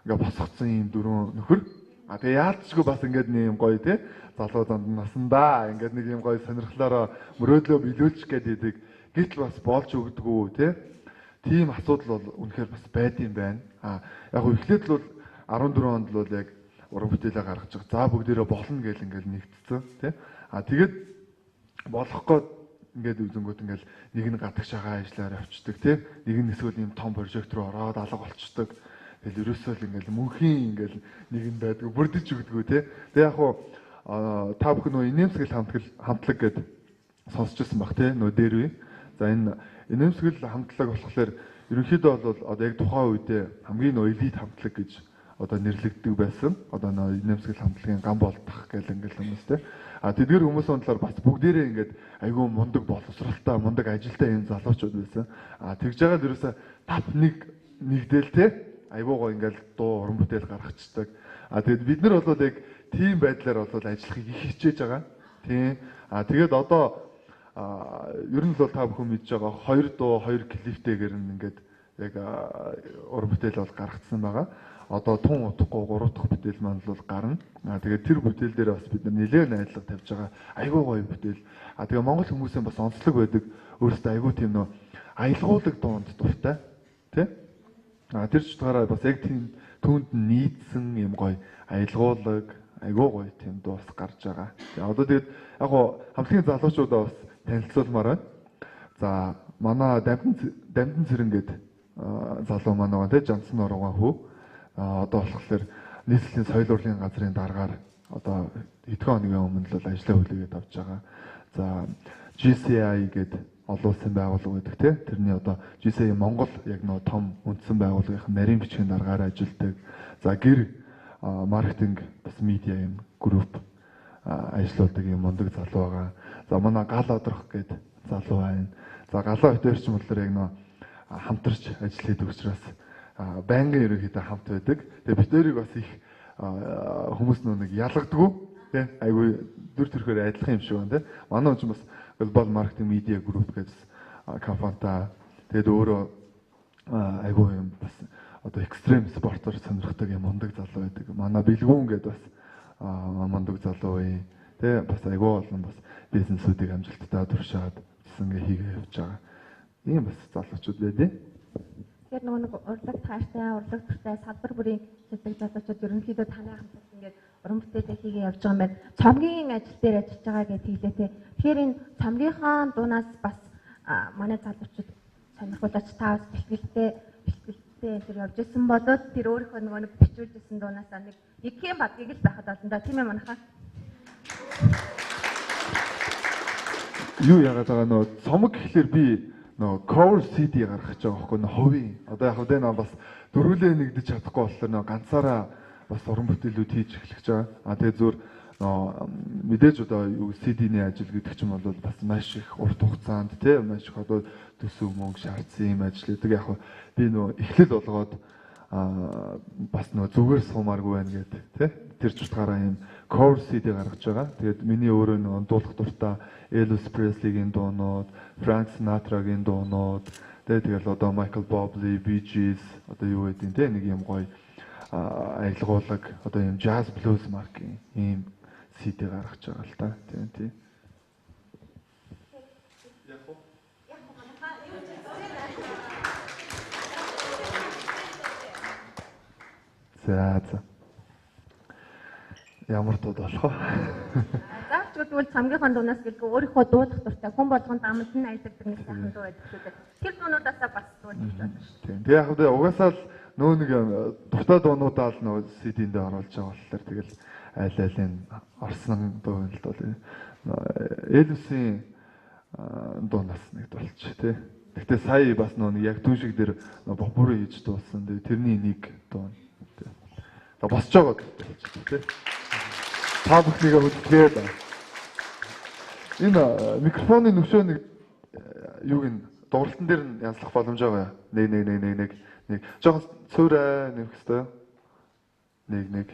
ингээд босгоцсон юм дөрвөн нөхөр. Тэгээ яалтчгүй бас ингээд нэг юм гоё тий залуу занд насандаа ингээд нэг юм гоё сонирхлоороо мөрөөдлөө биелүүлчих гээд идэг. Гэтэл бас боолж өгдөггүй тий. Тийм асуудал бол үнэхээр бас байд юм байна. Яг нь эхлээд л бол 14 онд л яг уран бүтээлээ гаргаж байгаа. За бүгдээрээ болно гэл ингээл нэгтцсэн тий. Тэгээд болохгүй ингээд үзэнгүүт ингээл нэг нь гадагш байгаа ажиллаар авчдаг тий. Нэг нь эсвэл юм том прожект руу ороод алга болчдөг. Тэгэл ерөөсөө л ингээл мөнхийн ингээл нэг нь байдгүй бүрдэж өгдөггүй тий. Тэгээ яг хуу та бүхэн нөө инээмсгэл хамтлаг гэд сонсчихсан баг тий. Нөө дээр үе. За энэ инээмсгэл хамтлаг болохоор ерөнхийдөө бол одоо яг тухайн үедээ хамгийн нөө элит хамтлаг гэж одоо нэрлэгддэг байсан. Одоо нөө инээмсгэл хамтлагийн гам болдох гэл ингээл хүмүүс тий. Тэдгээр хүмүүсийн талаар бас бүгдээрээ ингээд айгүй мундаг боловсралтай, мундаг ажилтай энэ залуучууд байсан. Тэгж байгаа л ерөөсө тап нэгдэл те айгүй гоо ингээд дуу уран бүтээл гаргацдаг. Тэгэд бид нар бол яг тийм байдлаар бол ажиллахыг их хичээж байгаа. Тийм. Тэгээд одоо ер нь л та бүхэн мэдж байгаа 2 дуу 2 клиптэйгээр ингээд яг уран бүтээл бол гаргацсан байгаа. Одоо тун утахгүй 3 дахь бүтээл маань бол гарна. Тэгээд тэр бүтээл дээр бас бид нэлээд найдлага тавьж байгаа. Айгүй гоё бүтээл. Тэгээ монгол хүмүүсийн бас онцлог байдаг. Өөрөөсөө айгүй тийм нөө аялгуулаг дуунд дуртай. Тэ? Тэр ч утгаараа бас яг тийм түүнд нийцсэн юм гоё аялгуулаг, айгүй гоё тийм дуус гарч байгаа. Одоо тэгээд яг гоо хамтлагийн залуучуудаа бас танилцуулмаар байна. За манай Дамдын цэрэн гээд залуу маань байгаа тэ Жансан оргоо хөө. Одоо болохоор нийслэлийн соёл урлагийн газрын дараагаар одоо хэдхэн хоногийн өмнө л ажлаа хүлээгээд авч байгаа. За GCI гэдэг олон улсын байгууллага гэдэг тийм тэрний одоо GCI Монгол яг нөө том үндсэн байгууллагын нарийн бичгийн дараагаар ажилладаг. За гэр маркетинг бас медиа юм групп ажилладаг юм мундаг залуу байгаа. За манай гал одрох гэдэг залуу байна. За галаа хөтөрч юм болохоор яг нөө хамтарч ажил хийдэг учраас байнгын ерөнхийдөө хамт байдаг. Тэгээ бид өөрийг бас их хүмүүс нэг ялгадаггүй тий айгүй дүр төрхөөр адилхан юм шиг байна тий. Манай хүн бас Global Marketing Media Group гэдэг компанитай тэгээд өөрөө айгүй юм бас одоо экстрем спортоор сонирхдаг юм мундаг залуу байдаг. Манай Бэлгүүн гэдэг бас мундаг залуу бай. Тий бас айгүй олон бас бизнесүүдийг амжилттай туршаад гэсэн ингээ хийгээ явж байгаа. Ийм бас залуучууд байдیں۔ Тэгэхээр нөгөө нэг урлаг таартай, урлаг төртэй салбар бүрийн цэцэг залуучууд ерөнхийдөө таны хамтад ингээд уран бүтээлээ хийгээ явж байгаа юм байна. Цомгийн ажил дээр ажиллаж байгаа гэж хэлээ те. Тэгэхээр энэ цомгийнхаа дуунаас бас манай залуучууд сонирхолтой таа бэлтгэлтэй тэр явж исэн болоод тэр өөрийнхөө нөгөө нэг бичүүлжсэн дуунаасаа нэг хэм бадгийг л байхад болно да. Тийм ээ манайхаа. Юу яагаад байгаа нөө цомог гэхлээр би нөө cover CD гаргаж байгаа байхгүй нөө хувийн. Одоо яг үдэ нөө бас дөрвөлээ нэгдэж чадахгүй болохоор нөө ганцаараа бас уран бүтээлүүд хийж эхлэх гэж байгаа. Тэгээ зүгээр нөө мэдээж одоо юу CD-ний ажил гэдэг ч юм бол бас маш их урт хугацаанд тий маш их одоо төсөв мөнгө шаардсан юм ажил гэдэг. Яг би нөө эхлэл болгоод бас нөө зүгээр суумааргүй байна гэдэг тий тэр чухалаараа юм cover CD гаргаж байгаа. Тэгээд миний өөрөө нөө дуулах дуртай Elvis Presley-гийн дуунууд, Frank Sinatra-гийн дуунууд, тэгэл одоо Michael Bublé, Bee Gees одоо юу гэдэг те нэг юм гоё аялгуулаг одоо юм jazz blues маркийн ийм CD гаргаж байгаа л та тийм. За. Ямар дууд болох вэ? Заавч тэгвэл цамгийнхаа дуунаас гэлгүй өөрийнхөө дуулах дуртай хүн болгонд аманд нь аялдаг нэг сайхан дуу байдаг шүү дээ. Тэр дуунуудаасаа бас дуулж байна. Тийм. Тэгээ яг үгүй угаасаа л нөө нэг дуртай дуунуудаа л нөө CD-нд оруулж байгаа болохоор тэгэл айл-айлын орсон дуу юм л доо. Элвисийн дуунаас нэг дуулч тий. Гэхдээ сая бас нөө яг түн шиг дээр бопуроо хийж дуулсан. Тэрний нэг дуу. Та босч байгаа тий. Та бүхнийгээ хүлээгээд энэ микрофоны нөхшөө нэг юуг нь дууралтан дээр нь янзлах боломж байгаа. Нэг. Жохон цөөрэ нэмэх хэвээр. Нэг.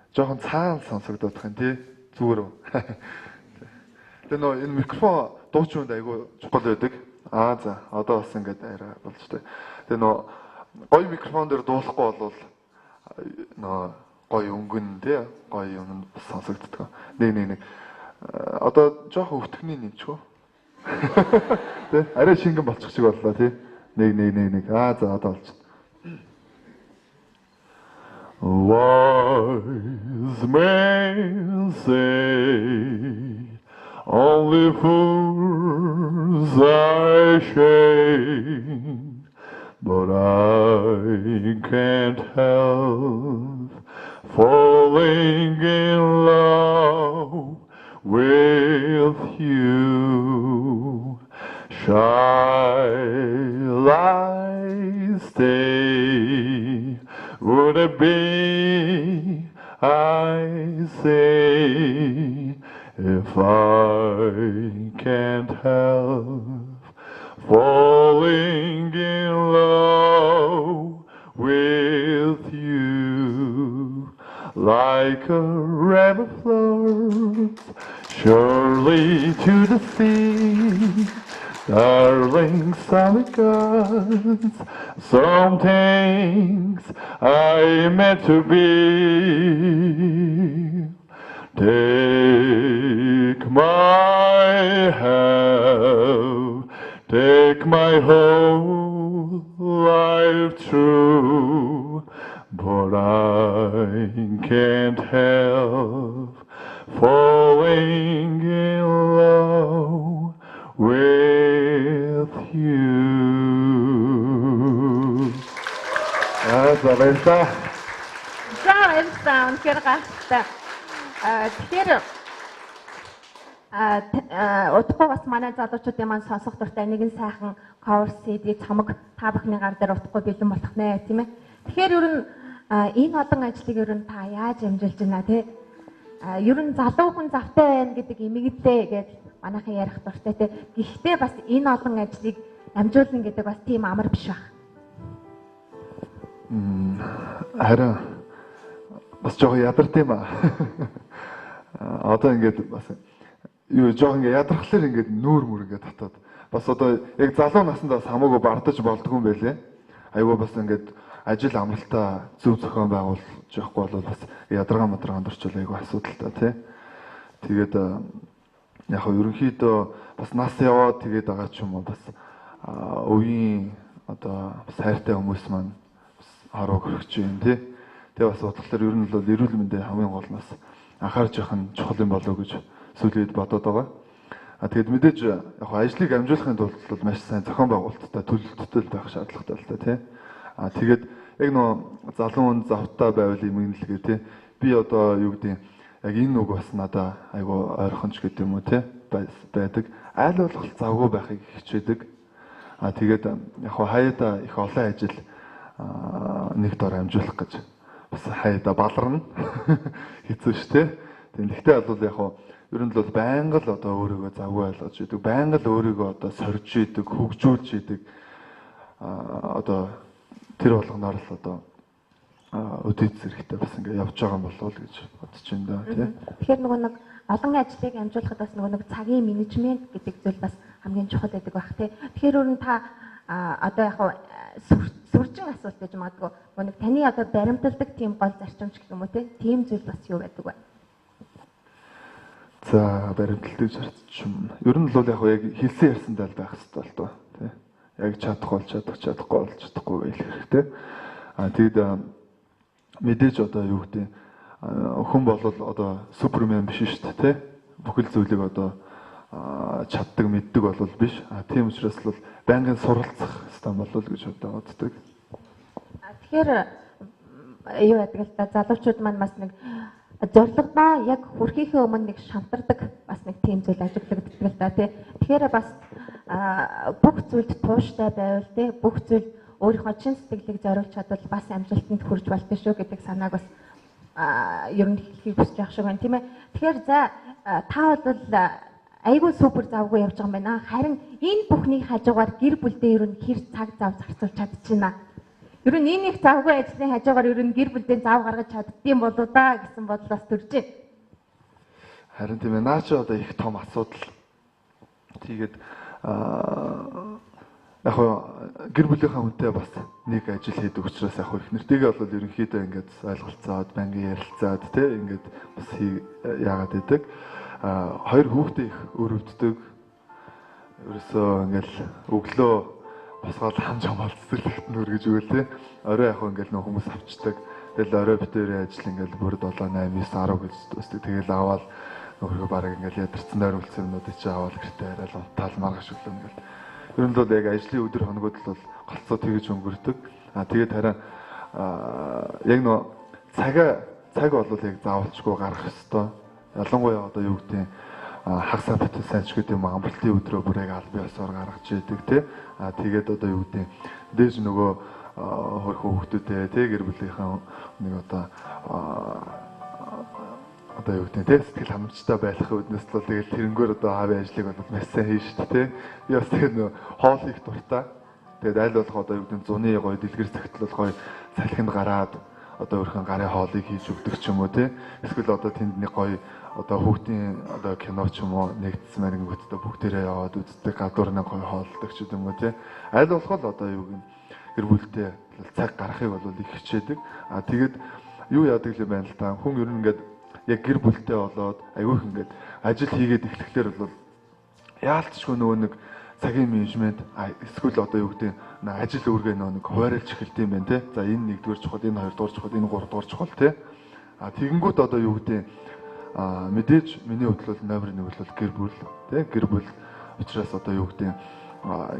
Жохон цаана сонсогдох юм тий. Зүгээр үү. Тэгээ нөө энэ микрофон дуучинд айгүй чухал байдаг. За одоо бас ингэж арай болж тээ. Тэгээ нөө гоё микрофон дээр дуулахгүй болвол нөө гоё өнгөн тий гоё юм сонсогддог. Нэг. Одоо жоохон өвтгний нэмчихв. Тий арай шингэн болчих шиг боллоо тий. Нэг. За одоо болж. Wise men say only fools are ashamed, but I can't help falling in love with you. Shall I stay? Would it be, I say, if I can't help falling in love with you? Like a river flows surely to the sea, darling summer gods, some things I meant to be. Take my hand, take my whole life through, but I can't help falling in love with you. За үнэхээр гайхалтай. Тэгэхээр удахгүй бас манай залуучуудын маань сонсох дуртай нэгэн сайхан cover CD цомог та бүхний гар дээр удахгүй бэлэн болох нэ тийм ээ. Тэгэхээр ер нь энэ олон ажлыг ер нь та яаж амжилж байна те? Ер нь залуу хүн завтай байна гэдэг имиглээ гэж манайхан ярих дуртай те. Гэхдээ бас энэ олон ажлыг амжуулна гэдэг бас тийм амар биш баг. Харин бас жоохон ядарч юм аа. Одоо ингээд бас юу жоохон ингээд ядрахлаар ингээд нүүр ингээд татаад бас одоо яг залуу наснд бас хамаагүй бардаж болдгоо юм байлээ. Айгүй бас ингээд ажил амралтаа зөв зохион байгуулж явахгүй бол бас ядаргаанд орчвол айгүй асуудалтай тий. Тэгээд яг ерөнхийдөө бас нас яваад тэгээд байгаа ч юм уу бас өвийн одоо сайртай хүмүүс маань бас харуу хөрөгч юм тий. Тэгээ бас бодлохоор ер нь бол эрүүл мэндийн хамгийн гол нь бас анхаарч явах нь чухал юм болов уу гэж сүүлийн үед бодоод байгаа. Тэгэд мэдээж яг ажлыг амжуулахын тулд бол маш сайн зохион байгуулалттай төлөвлөлттэй байх шаардлагатай л та тий. Тэгээд яг нөө залуу хүн завтай байвал юм инэлгээ тий. Би одоо юу гэдэг яг энэ үг бас надаа айгу ойрхон ч гэдэг юм уу тий байдаг. Айл болох завгүй байхыг хичээдэг. Тэгээд яг хаяада их олон ажил нэг дор амжуулах гэж бас хаяада баларна. Хэцүү шүү тий. Тэгэхдээ бол яг ер нь бол байнга л одоо өөрийгөө завгүй ойлгож идэг, байнга л өөрийгөө одоо сорж идэг, хөгжүүлж идэг. Одоо тэр болгоноор л одоо өдөөд зэрэгтэй бас ингэ явж байгаа юм болов уу гэж бодож байна да тий. Тэгэхээр нөгөө нэг олон ажлыг амжуулахад бас нөгөө нэг цагийн менежмент гэдэг зүйл бас хамгийн чухал байдаг байх тий. Тэгэхээр өөрөнд та одоо яг сүржин асуулт гэж магадгүй нөгөө нэг таны одоо баримталдаг тийм гол зарчимч гэх юм уу тий. Тийм зүйл бас юу байдаг вэ? За баримталдаг зарчим. Ер нь бол яг хэлсэн ярьсандаа л байх хэрэгтэй л доо тий. Яг чадах бол чадах, чадахгүй бол чадахгүй гэх хэрэгтэй. Тэгэд мэдээж одоо юу гэдэг хүн бол одоо супермен биш шүү дээ тий. Бүхэл зүйлийг одоо чаддаг, мэддэг бол биш. Тийм учраас л байнгын суралцах хэрэгтэй болов гэж боддог. Тэгэхээр юу яадаг л да залуучууд маань бас нэг зорилгодоо яг хүрэхээ өмнө нэг шантардаг бас нэг тийм зүйл ажиглагддаг л да тий. Тэгэхээр бас бүх зүйлд тууштай байвал тий бүх зүйл өөрийнхөө чин сэтгэлийг зориулж чадвал бас амжилтанд хүрч болдог шүү гэдэг санааг бас ер нь хэлхийг хүсэж байгаа шиг байна тийм ээ. Тэгэхээр за та бол айгүй супер завгүй явж байгаа юм байна. Харин энэ бүхний хажуугаар гэр бүлдээ ер нь хэр цаг зав зарцуулж чадчихна. Ер нь энэ их завгүй ажлын хажуугаар ер нь гэр бүлдээ зав гаргаж чаддсан болоо да гэсэн бодлоос төрж байна. Харин тийм ээ. Наа чи одоо их том асуудал. Тэгээд яг гэр бүлийнхаа хүнтэй бас нэг ажил хийдэг учраас яг их нэртэйгээ бол ерөнхийдөө ингээд ойлголцоод, бангийн ярилцаад тий ингээд бас яагаад гэдэг. Хоёр хүүхдээ их өрөвддөг. Ерөөсөө ингээд өглөө босгоод хам жамал цэцэрлэгт нь өргөж өгөөл тий. Орой яг ингээд нөх хүмүүс авчдаг. Тэгэл орой битэрийн ажил ингээд бүр 7, 8, 9, 10 гэж дуусдаг. Тэгэл аваад нөхрөө бараг ингээд ядарсан нойрмолцсон юмнуудыг чи аваад гэртээ хараал унтаал маргаш өглөө ингээд. Ер нь бол яг ажлын өдөр хоногуд л бол голцоо тэгж өнгөрдөг. Тэгээд харин яг нөө цаг бол яг заавалчгүй гарах ёстой. Ялангуяа одоо юу гэдэг хагасаа битэн сайн ч гэдэг юм амралтын өдрөө бүр яг аль биесээр гаргаж идэг тий. Тэгээд одоо юу гэдэг дээж нөгөө хөрхөө хүмүүстэй тий гэр бүлийнхаа нэг одоо юу гэдэг тий сэтгэл ханамжтай байх үүднээс л тэгэл тэрнгөр одоо аавын ажлыг бол маш сайн хийн шүү дээ тий. Би бас тэгээд нөө хоол их дуртай. Тэгээд аль болох одоо юу гэдэг зуны гоё дэлгэр цагтлал гоё салхинд гараад одоо өөрхөн гарын хоолыг хийж өгдөг ч юм уу тий. Эсвэл одоо тэнд нэг гоё одоо хүүхдийн одоо кино ч юм уу нэгдсэн мэрэгэн хөтдөө бүгдээрээ яваад үздэг гадуурны гоё хоолдог ч юм уу тий. Аль болох л одоо юу гэдэг гэр бүлтэй цаг гаргахыг бол их хичээдэг. Тэгээд юу яадаг юм байна л та. Хүн ер нь ингээд яг гэр бүлтэй болоод айгүйх ингээд ажил хийгээд эхлэхлээр бол яалтчгүй нөгөө нэг цагийн менежмент эсвэл одоо юу гэдэг ажил үүргээ нэг хуваарлж эхэлт юм байна те. За энэ нэгдүгээр чухал, энэ хоёрдугаар чухал, энэ гуравдугаар чухал те. Тэгэнгүүт одоо юу гэдэг мэдээж миний хувьд бол номер 1 бол гэр бүл те. Гэр бүл учраас одоо юу гэдэг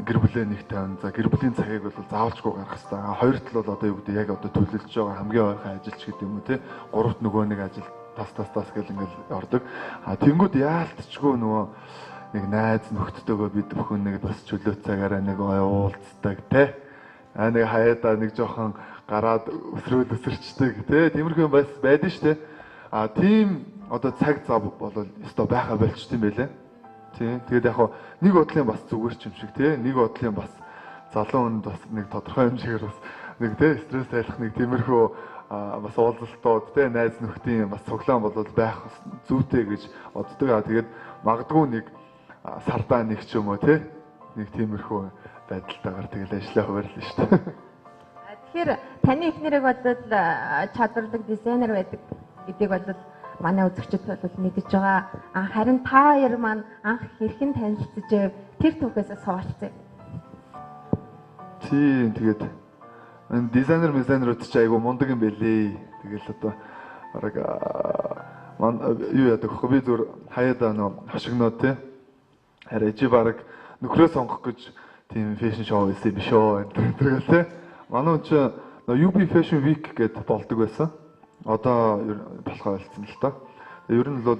гэр бүлээ нэг тавин за гэр бүлийн цагийг бол заавалжгүй гаргах хэрэгтэй. Хоёрт л бол одоо юу гэдэг яг одоо төлөвлөж байгаа хамгийн ойрхон ажилч гэдэг юм уу те. Гуравт нөгөө нэг ажил тас гэл ингээл ордог. Тэнгүүд яалтчгүй нөгөө нэг найз нөхдөдөө бид бүхэн нэг бас чөлөө цагаараа нэг уулздаг те. Нэг хаяада нэг жоохон гараад өсрөөлөсөрчдөг те. Тиймэрхүү бас байдаг шүү дээ. Тийм одоо цаг зав бол өстой байха болчт юм байлээ. Тий. Тэгээд яг нэг бодлын бас зүгээр ч юм шиг те. Нэг бодлын бас залуу хүнд бас нэг тодорхой хэмжээгээр бас нэг те стресс айлах нэг тиймэрхүү бас уулзалтууд те найз нөхдийн бас цуглаан болол байх зүйтэй гэж боддог. Тэгээд магадгүй нэг сардаа нэг ч юм уу те нэг тиймэрхүү байдалтайгаар тэгэл ажиллаа хуваарлаа шүү дээ. Тэгэхээр таны эхнэрийг бодвол чадвардаг дизайнер байдаг гэдгийг бол манай үзэгчид бол мэдэж байгаа. Харин та хоёр маань анх хэрхэн танилцж тэр түүхээс суулцъя. Тийм тэгээд энэ дизайнерууд ч айгу мундаг юм байлээ. Тэгэл одоо араг юу яадаг вэ? Би зүр хаяад хашигноо те. Харин чи баг нөхрөө сонгох гэж тийм фэшн шоу хийсэн биш үү? Тэгэл те. Манай ч UB Fashion Week гэдэг болдог байсан. Одоо болохоо болсон л та. Ер нь бол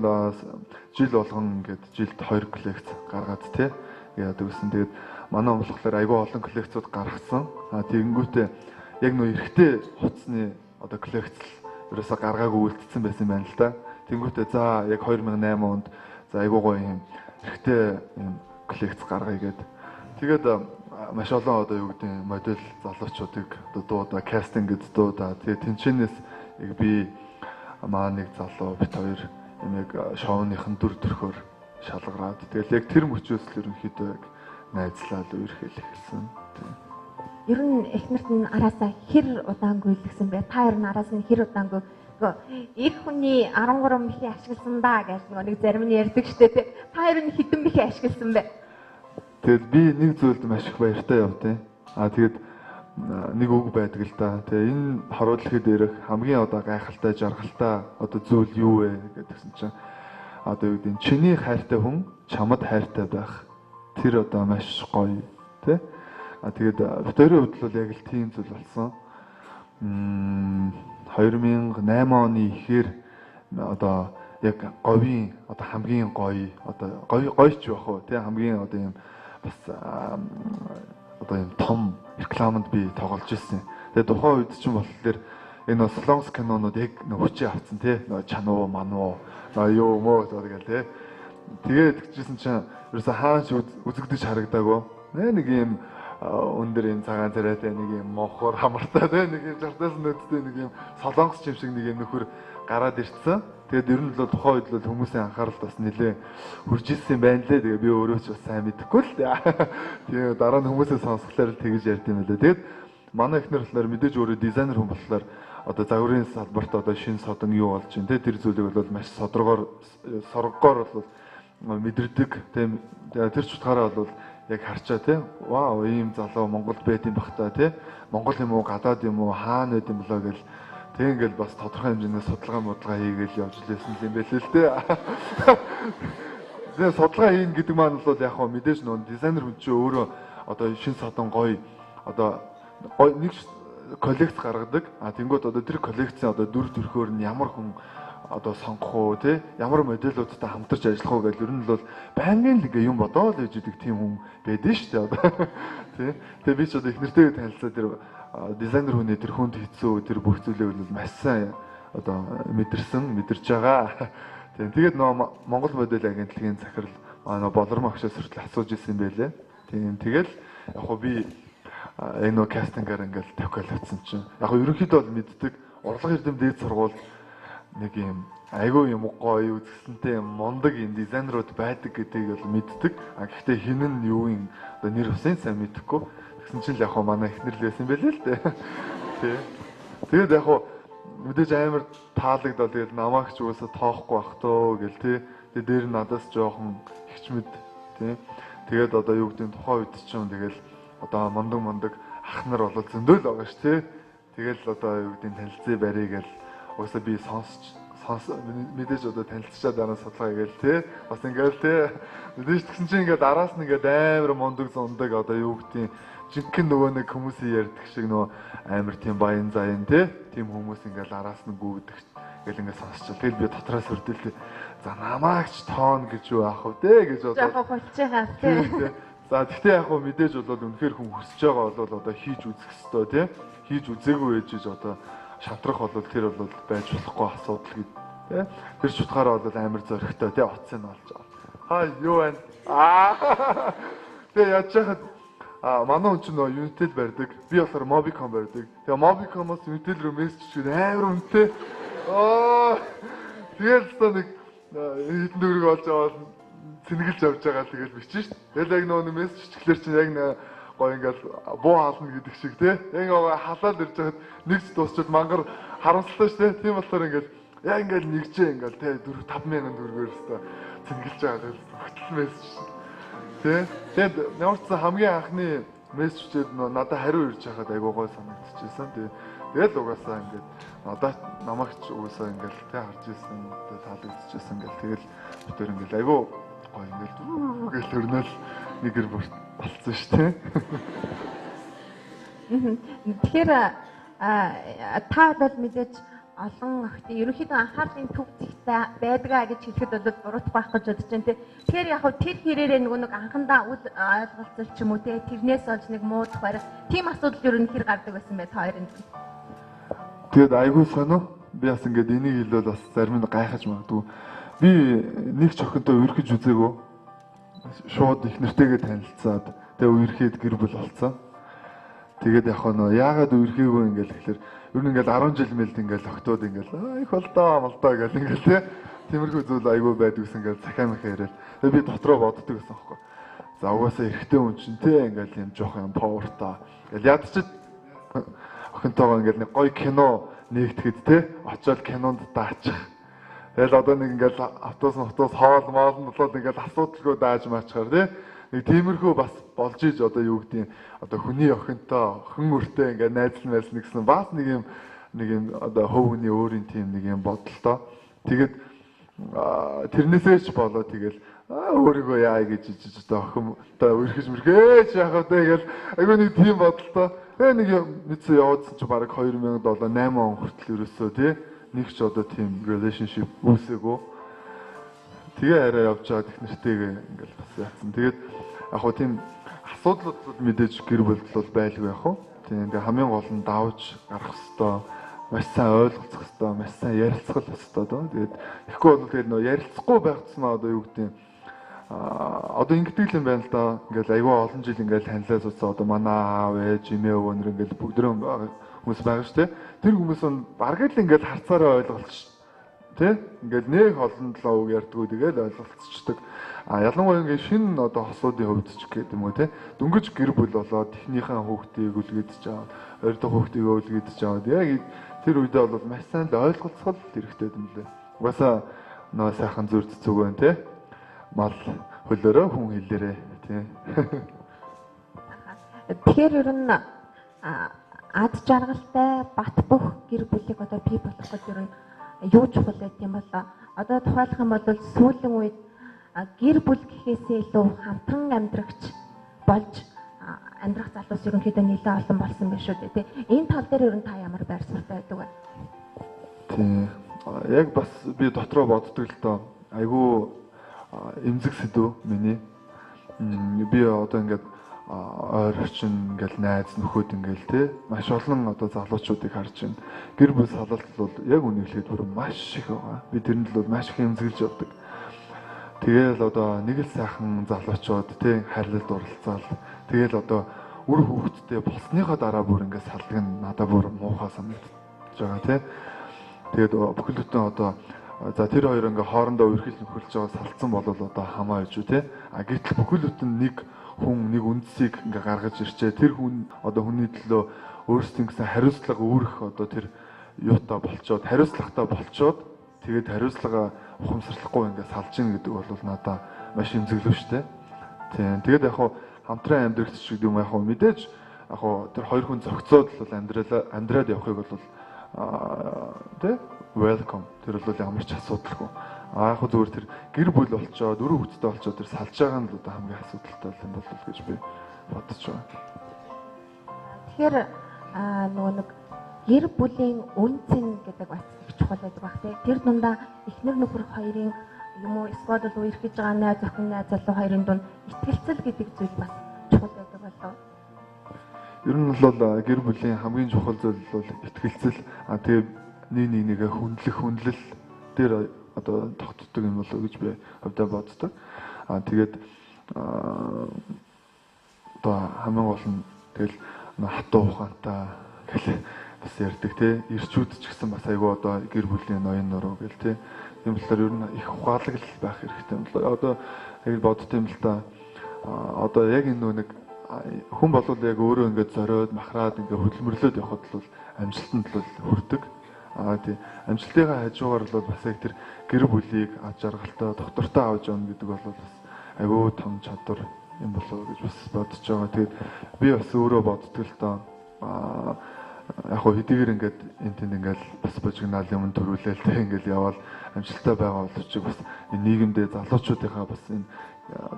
жил болгон ингээд жилд 2 коллекц гаргаад те. Яадаг гэсэн. Тэгээд манай болохоор айгүй олон коллекцууд гаргасан. Тэгэнгүүтээ яг нөө эрэгтэй хуцсны одоо коллекц ерөөсө гаргаагүй үлдсэн байсан байна л да. Тэнгүүтээ за яг 2008 онд за айгүй гоё юм эрэгтэй юм коллекц гаргая гэд. Тэгээд маш олон одоо юу гэдэг модель залуучуудыг одоо дуудаа кастинг гэж дуудаа. Тэгээд тэнчэнээс яг би маа нэг залуу бит хоёр яг шоуныхын дүр төрхөөр шалгараад тэгэл яг тэр мөчөөс л ерөнхийдөө яг найзлаад үерхэл эхэлсэн. Ер нь эхнэрт нь араасаа хэр удаангүй л гэсэн бэ? Та ер нь араас нь хэр удаангүй? Их хүний 13 мөхийн ашигласан даа гэж нэг зарим нь ярьдаг штэ тий. Та ер нь хэдэн мөхийн ашигласан бэ? Тэгэд би нэг зүйлд маш их баяртай явтыг. Тэгээд нэг үг байдаг л да. Тэгээ энэ харуулхад дээрх хамгийн одоо гайхалтай жаргалтай одоо зүйл юу вэ гэдгсэн чинь одоо юу гэдэг чиний хайртай хүн чамд хайртай байх. Тэр одоо маш гоё тий. Тэгээд битэрийн хувьд бол яг л тийм зүйл болсон. 2008 оны ихээр одоо яг говийн одоо хамгийн гоё одоо гоёч байх уу тий хамгийн одоо юм бас одоо юм том рекламанд би тоглож ирсэн. Тэгээд тухайн үед чинь болохоор энэ солонгос кинонууд яг хүчээ авцсан тий чануу мануу юу мөө гэдэг тий. Тэгээд тэгжсэн чинь ерөөсө хаач үзэгдэж харагдаагүй. Нэг юм өндөр юм цагаан царайтай нэг юм мохор хамартай тий нэг юм жартаас нөттэй нэг юм солонгос юм шиг нэг юм нөхөр гараад ирсэн. Тэгээд ер нь л тухайн үед л хүмүүсийн анхаарал бас нэлээ хүрж ирсэн байна лээ. Тэгээ би өөрөө ч бас сайн мэдэхгүй л дээ. Тэгээ дараа нь хүмүүсээ сонсглоор л тэгж ярьд юм лээ. Тэгээд манай эхнэр болохоор мэдээж өөрөө дизайнер хүн болохоор одоо загварын салбарт одоо шинэ содон юу болж байна те тэр зүйлийг бол маш соргоор бол мэдэрдэг. Тэгээ тэр ч утгаараа бол яг харчаа те вау ийм залуу Монголд байд юм бах та те Монгол юм уу гадаад юм уу хаана байд юм болоо гэл тэг ингээл бас тодорхой хэмжээний судалгаа хийгээл явж лээсэн юм байлээ л те. Тэгээ судалгаа хийн гэдэг маань бол яг хөө мэдээж нөө дизайнер хүн чинь өөрөө одоо шинэ содон гоё одоо гоё нэг коллекц гаргадаг. Тэнгүүд одоо тэр коллекцийн одоо дүр төрхөөр нь ямар хүн одоо сонгох уу те ямар модельудтай хамтарч ажиллах уу гэж ер нь бол байнгын л юм бодоод ээж идэг тийм хүн байдэн шүү дээ одоо тий. Тэгээ би ч одоо их нэртэйгээ танилцаа тэр дизайнер хүний тэр хүнд хийцүү тэр бүх зүйлээ бол маш сайн одоо мэдэрч байгаа. Тэгээд нөө Монгол модель агентлагийн захирал нөө болормоо агшаас хүртэл асууж ирсэн юм байлээ. Тэгэл яг хөө би энэ кастингаар ингээл тавьгаал авсан чинь яг хөө ерөнхийдөө бол мэддэг урлаг эрдэм дээд сургууль нэг юм айгүй юм гоё үзэсгэлэнтэй мундаг юм дизайнерууд байдаг гэдгийг бол мэддэг. Гэхдээ хин нь юу юм одоо нэр усын сайн мэдэхгүй. Тэгсэн чинь л яг хоо манай эхнэр л байсан байлээ л дээ. Тий. Тэгээд яг хоо мэдээж амар таалагдал тэгэл намайг ч уусаа тоохгүй бах тоо гэл тий. Тэгээд дээр надаас жоохон ихчмэд тий. Тэгээд одоо юу гэдэг нь тухайн үед чинь тэгэл одоо мундаг ах нар бол зөндөл байгаа ш тий. Тэгэл одоо юу гэдэг нь танилцъя барья гэл уусаа би сонсч мэдээж одоо танилцчаа дараа судалгаа хийгээл те бас ингээл те мэдээж тэгсэн чинь ингээд араас нь ингээд амар мундаг зундаг одоо юу гэдгийг жинхэнэ нөгөө нэг хүмүүсийн ярьдаг шиг нөгөө амар тийм баян заян те тийм хүмүүс ингээд араас нь гүйдэг гэл ингээд сонсч тэгэл би дотроос хүрдэл за намаагч тоон гэж юу аах вэ те гэж бодоод яг болчих байгаа те за тэгтээ яг хөө мэдээж бол үнэхээр хүн хүсэж байгаа бол одоо хийж үзэх ёстой те хийж үзээгүй ээж одоо шатрах бол тэр бол байж болохгүй асуудал гэд тий. Тэр ч утгаараа бол амар зөрөгтэй тий утсыг нь олж байгаа. Хаа юу вэ? Тэгээ яаж яхад манай хүн чинь Unitel барьдаг. Би болохоор Mobicom барьдаг. Тэгээ Mobicom-оос Unitel рүү мессеж чигээр амар үнэтэй. Тэгэл та нэг хэдэн төгрөг олж аваад цэнгэлж авч байгаа тэгэл бичсэн шүү дээ. Тэгэл яг нөгөө мессеж чиглэр чинь яг гоё ингээл буу хаална гэдэг шиг тий. Яг халаад ирж байхад нэгс дуусчаад мангар харамсалтай шүү дээ. Тийм болохоор ингээл яг ингээл нэгжээ ингээл тий 4-5,000 төгрөгөөр өстө цэнгэлж байгаа тэгэл хөтлмээс шүү. Тий. Тэгэд нуурцсан хамгийн анхны мессежчээд надад хариу ирж байхад айгүй гой санагдчихсан. Тэгэл угаасаа ингээд надад намайг ч угаасаа ингээд тэ харж ирсэн, тэ таалагдчихсан гэл тэгэл битэр ингээд айгүй гой ингээд гэл төрнөл нэг гэр болцсон шүү дээ. Тэгэхээр та бол мэдээж олон охтын ерөнхийдөө анхаарлын төв зэгтэй байдгаа гэж хэлэхэд бол буруудах байх гэж бодож байна тий. Тэгэхээр яг хөө тэр хэрээрээ нэг анхандаа үл ойлголцол ч юм уу тий тэрнээс олж нэг муудах барих тийм асуудал ер нь хэр гардаг байсан бэ та хоёрын. Тэгэд айгүй сонио би бас ингээд энийг хэлвэл бас зарим нь гайхаж магадгүй. Би нэг ч охинтой үерхэж үзээгүй. Шууд их нэртэйгээ танилцаад тэгээ үерхэд гэр бүл болцсон. Тэгээд яг нөө яагаад үерхийгөө ингээл тэгэхээр ер нь ингээл 10 жил мэлд ингээл охтууд ингээл их болдоо малдаа гэл ингээл тий. Тиймэрхүү зүйл айгүй байдаг гэсэн ингээл цахаа махаа яриад. Тэгээд би дотроо боддог гэсэн аахгүй. За угаасаа эрэгтэй хүн чинь тий ингээл юм жоох юм павертай. Ингээл яд чи охинтойгоо ингээл нэг гоё кино нэгтгэхэд тий очиод кинонд даачих. Тэгэл одоо нэг ингээл автобус хоол моол болоод ингээл асуудалгүй дааж маачаар тий. Нэг тиймэрхүү бас болж иж одоо юу гэдгийг одоо хүний охинтой охин өртөө ингээ найзлмаас нэгсэн бас нэг юм одоо хөв хүний өөрийн тийм нэг юм бодолтой. Тэгээд тэрнээсээ ч болоо тэгэл өөрийгөө яа гэж ижиж одоо охин одоо өрхөж мөрхөөч яхав тэгэл айгүй нэг тийм бодолтой. Нэг мэдсэн яваадсан чи бараг 2007 8 он хүртэл ерөөсөө тий нэг ч одоо тийм relationship үүсээгүй. Тэгээ арай явж байгаа их нэртэйгээ ингээл бас яатсан. Тэгээд яг хөө тийм асуудлууд мэдээж гэр бүлд бол байлгүй яг хөө. Тийм ингээ хамгийн гол нь давж гарах хэвээр маш сайн ойлголцох хэвээр маш сайн ярилцах хэвээр дөө. Тэгээд ихгүй бол тэгээд нөө ярилцахгүй байх тусмаа одоо юу гэдэг одоо ингэдэг юм байна л да. Ингээл айгүй олон жил ингээл танилаа суцсан одоо манай аав ээж эмээ өвөнөр ингээл бүгдрөө хүмүүс байгаа шүү дээ. Тэр хүмүүс нь бараг л ингээл харцаараа ойлголцож тий ингээд нэг олон толоо үг ярьдгүй тэгэл ойлголцчихдаг. Ялангуяа ингээд шинэ одоо хосуудын хувьд ч гэдэг юм уу тий дөнгөж гэр бүл болоод технийхэн хүүхдийг үлгэдэж аваад хоёр дахь хүүхдийг үлгэдэж аваад яг тэр үедээ бол маш сайн л ойлголцол хэрэгтэй юм лээ. Угаасаа нөө сайхан зүрд зүгэн тий мал хөлөөрөө хүн хэлээрээ тий. Тэгэхээр ер нь ад жаргалтай бат бөх гэр бүлийг одоо бий болгох гэж ер нь юу чухал байт юм бол одоо тухайлах юм бол сүүлийн үед гэр бүл гэхээсээ илүү хамтран амьдрагч болж амьдрах залуус ерөнхийдөө нэлээд олон болсон байх шүү дээ. Энэ тал дээр ер нь та ямар байр суурьтай байдаг вэ? Тийм. Яг бас би дотроо боддог л доо. Айгүй эмзэг сэдв миний. Би одоо ингээд ойрчин ингээл найз нөхөд ингээл те маш олон одоо залуучуудыг харж байна. Гэр бүл салалт бол яг үнийг хэлээд бүр маш их байгаа. Би тэрэнд л маш их эмзэглэж явдаг. Тэгээл одоо нэг л сайхан залуучууд те харилцаанд оролцоод тэгээл одоо үр хөвгтдээ болсныхоо дараа бүр ингээд салдаг нь надад бүр муухай санагдаж байгаа те. Тэгээд бүхэл бүтэн одоо за тэр хоёр ингээ хоорондоо үргэлж нөхөрлж байгаа салцсан бол одоо хамаа гэж үү те. Гэтэл бүхэл бүтэн нэг хүн нэг үндсийг ингээ гаргаж ирчээ. Тэр хүн одоо хүний төлөө өөрсдийн гэсэн хариуцлага үүрэх одоо тэр юутай болчоод хариуцлагатай болчоод тэгээд хариуцлага ухамсарлахгүй ингээ салж ийн гэдэг бол надад маш эмзэглэв штэ. Тийм. Тэгээд яг хуу хамтран амьдрагч шиг юм яг хуу мэдээж яг хуу тэр хоёр хүн зохицоод л амьдраад явахыг бол тий welcome тэр бол ямар ч асуудалгүй. Яг хөө зүгээр тэр гэр бүл болчоод өрөө хүчтэй болчоод тэр салж байгаа нь л одоо хамгийн асуудалтай юм бол гэж би бодож байна. Тэгэхээр нөгөө нэг гэр бүлийн үнцэн гэдэг бас их чухал байдаг бах тий. Тэр дундаа эхнэр нөхөр хоёрын юм уу эсвэл үерхэж байгаа найз охин найз залуу хоёрын дунд итгэлцэл гэдэг зүйл бас чухал байдаг болоо. Ер нь бол гэр бүлийн хамгийн чухал зүйл бол итгэлцэл. Тэгээ нэгээ хүндлэл дээр одоо тогтдог юм болоо гэж би хувьдаа боддог. Тэгээд одоо хамгийн гол нь тэгэл хатуу ухаантай гэл бас ярьдаг тий. Ирчүүд ч гэсэн бас айгүй одоо гэр бүлийн ноён нуруу гэл тий. Тийм болохоор ер нь их ухаалаг байх хэрэгтэй юм болоо. Одоо яг боддог юм л да. Одоо яг энэ нэг хүн болвол яг өөрөө ингээд зориод махраад ингээд хөдөлмөрлөөд явхад бол амжилтанд бол хүрдэг. Тийм амжилтынхаа хажуугаар бол бас яг тэр гэр бүлийг аж аргалтай доктортой авч явна гэдэг бол бас айгүй том чадвар юм болоо гэж бас бодож байгаа. Тэгээд би бас өөрөө боддог л доо. Яг хөө хэдийгээр ингээд энэ тэнд ингээд бас божигнаал юм төрүүлээл тэг ингээд яваал амжилттай байгаа боловч бас энэ нийгэмдээ залуучуудынхаа бас энэ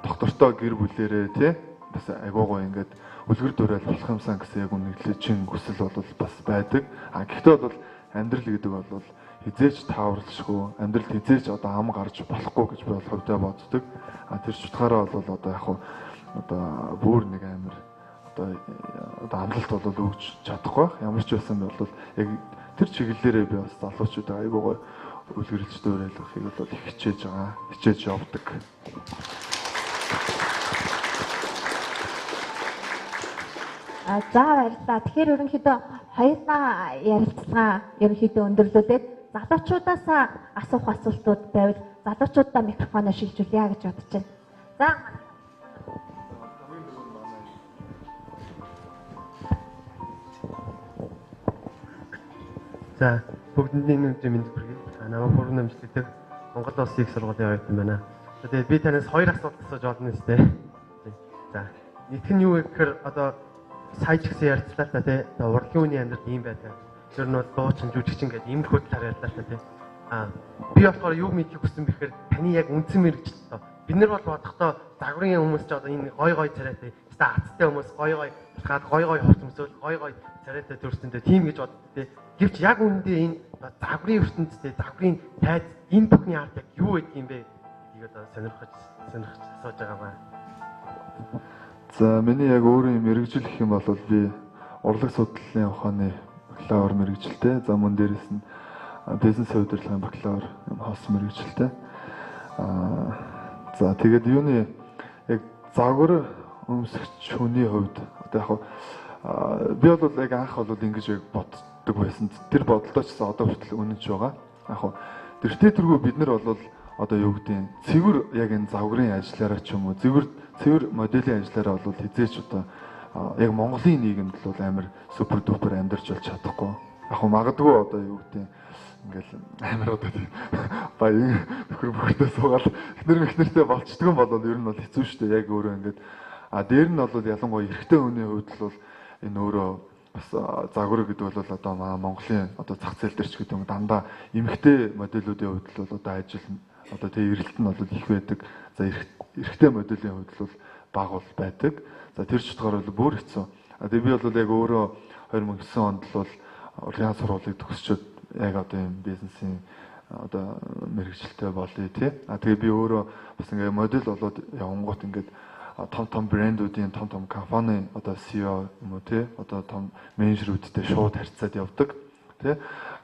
доктортой гэр бүлэрээ тий бас агуугаа ингээд үлгэр дуурайл болох юмсан гэсэн яг үнэглэжин хүсэл бол бас байдаг. Гэхдээ бол амьдрал гэдэг бол хизээч тааварлшгүй амьдралд хизээч одоо ам гарч болохгүй гэж би бол хувьдаа боддог. Тэр ч утгаараа бол одоо яг хөө одоо бүр нэг амир одоо амлалт бол өгч чадахгүй. Ямар ч байсан бол яг тэр чиглэлээрээ би бас залуучуудаа айгүй гой үлгэрлж дуурайлахыг бол их хичээж байгаа. Хичээж явдаг. За баярлалаа. Тэгэхээр ерөнхийдөө хоёулаа ярилцлага ерөнхийдөө өндөрлүүлээд залуучуудаас асуух асуултууд байвал залуучуудаа микрофоноо шилжүүлье гэж бодож байна. За За бүгдэндээ нэг мэд хүргэе. Намайг бүрэн амжилттай Монгол Улсын их сургуулийн оюутан байна. Тэгээд би танаас хоёр асуулт асууж олно шүү дээ. За нийт нь юу гэхээр одоо сая ч гэсэн ярьцлаа та тий. Урлагийн үний амьдрал ийм байдаг. Тэр нь бол дуучин жүжигчин гэдэг иймэрхүү талаар ярьлаа та тий. Би болохоор юу мэдхийг хүссэн бэхээр таны яг үндсэн мэрэгчлээ тоо. Бид нар бол бодохдоо загварын хүмүүс ч одоо энэ гой царайтай, азтай хүмүүс гой хувцмсөөл гой царайтай төрсөндөө тийм гэж боддог тий. Гэвч яг үүндээ энэ загварын ертөнцтэй загварын тайз энэ бүхний ард яг юу гэдэг юм бэ гэдгийг одоо сонирхож асууж байгаа байна. За миний яг өөрийн мэрэгжил гэх юм бол би урлаг судлалын ухааны бакалавр мэрэгжилтэй. За мөн дээрэс нь бизнес удирдлагын бакалавр хос мэрэгжилтэй. За тэгээд юуны яг загвар өмсгч хүний хувьд одоо яг би бол яг анх бол ингэж яг боддог байсан. Тэр бодолтой ч гэсэн одоо хүртэл үнэнч байгаа. Яг тэртээ тэргүй бид нар бол одоо юу гэдэг цэвэр яг энэ загварын ажиллаараа ч юм уу цэвэр моделийн ажиллаараа бол хизээч одоо яг Монголын нийгэмд бол амар супер дупер амьдарч болж чадахгүй. Яг магадгүй одоо юу гэдэг ингээл амар одоо тийм баян нөхөр бүхтэй суугаад эхнэртэй болчдөг юм бол ер нь бол хэцүү шүү дээ. Яг өөрөө ингээд дээр нь бол ялангуяа эрэгтэй хүний хувьд бол энэ өөрөө бас загвар гэдэг бол одоо Монголын одоо зах зээл дээр ч гэдэг юм дандаа эмэгтэй моделүүдийн хувьд бол одоо ажил одоо тэг эрэлт нь бол их байдаг. За эрэгтэй моделийн хувьд бол бага бол байдаг. За тэр ч утгаар бол бүр хэцүү. Тэгээ би бол яг өөрөө 2009 онд бол урлагийн сургуулийг төгсчөөд яг одоо юм бизнесийн одоо мэрэгчлээ болъё тий. Тэгээ би өөрөө бас ингээ модель болоод явангууд ингээд том брэндүүдийн том компани одоо CEO юм уу тий одоо том менежерүүдтэй шууд харьцаад явдаг тий.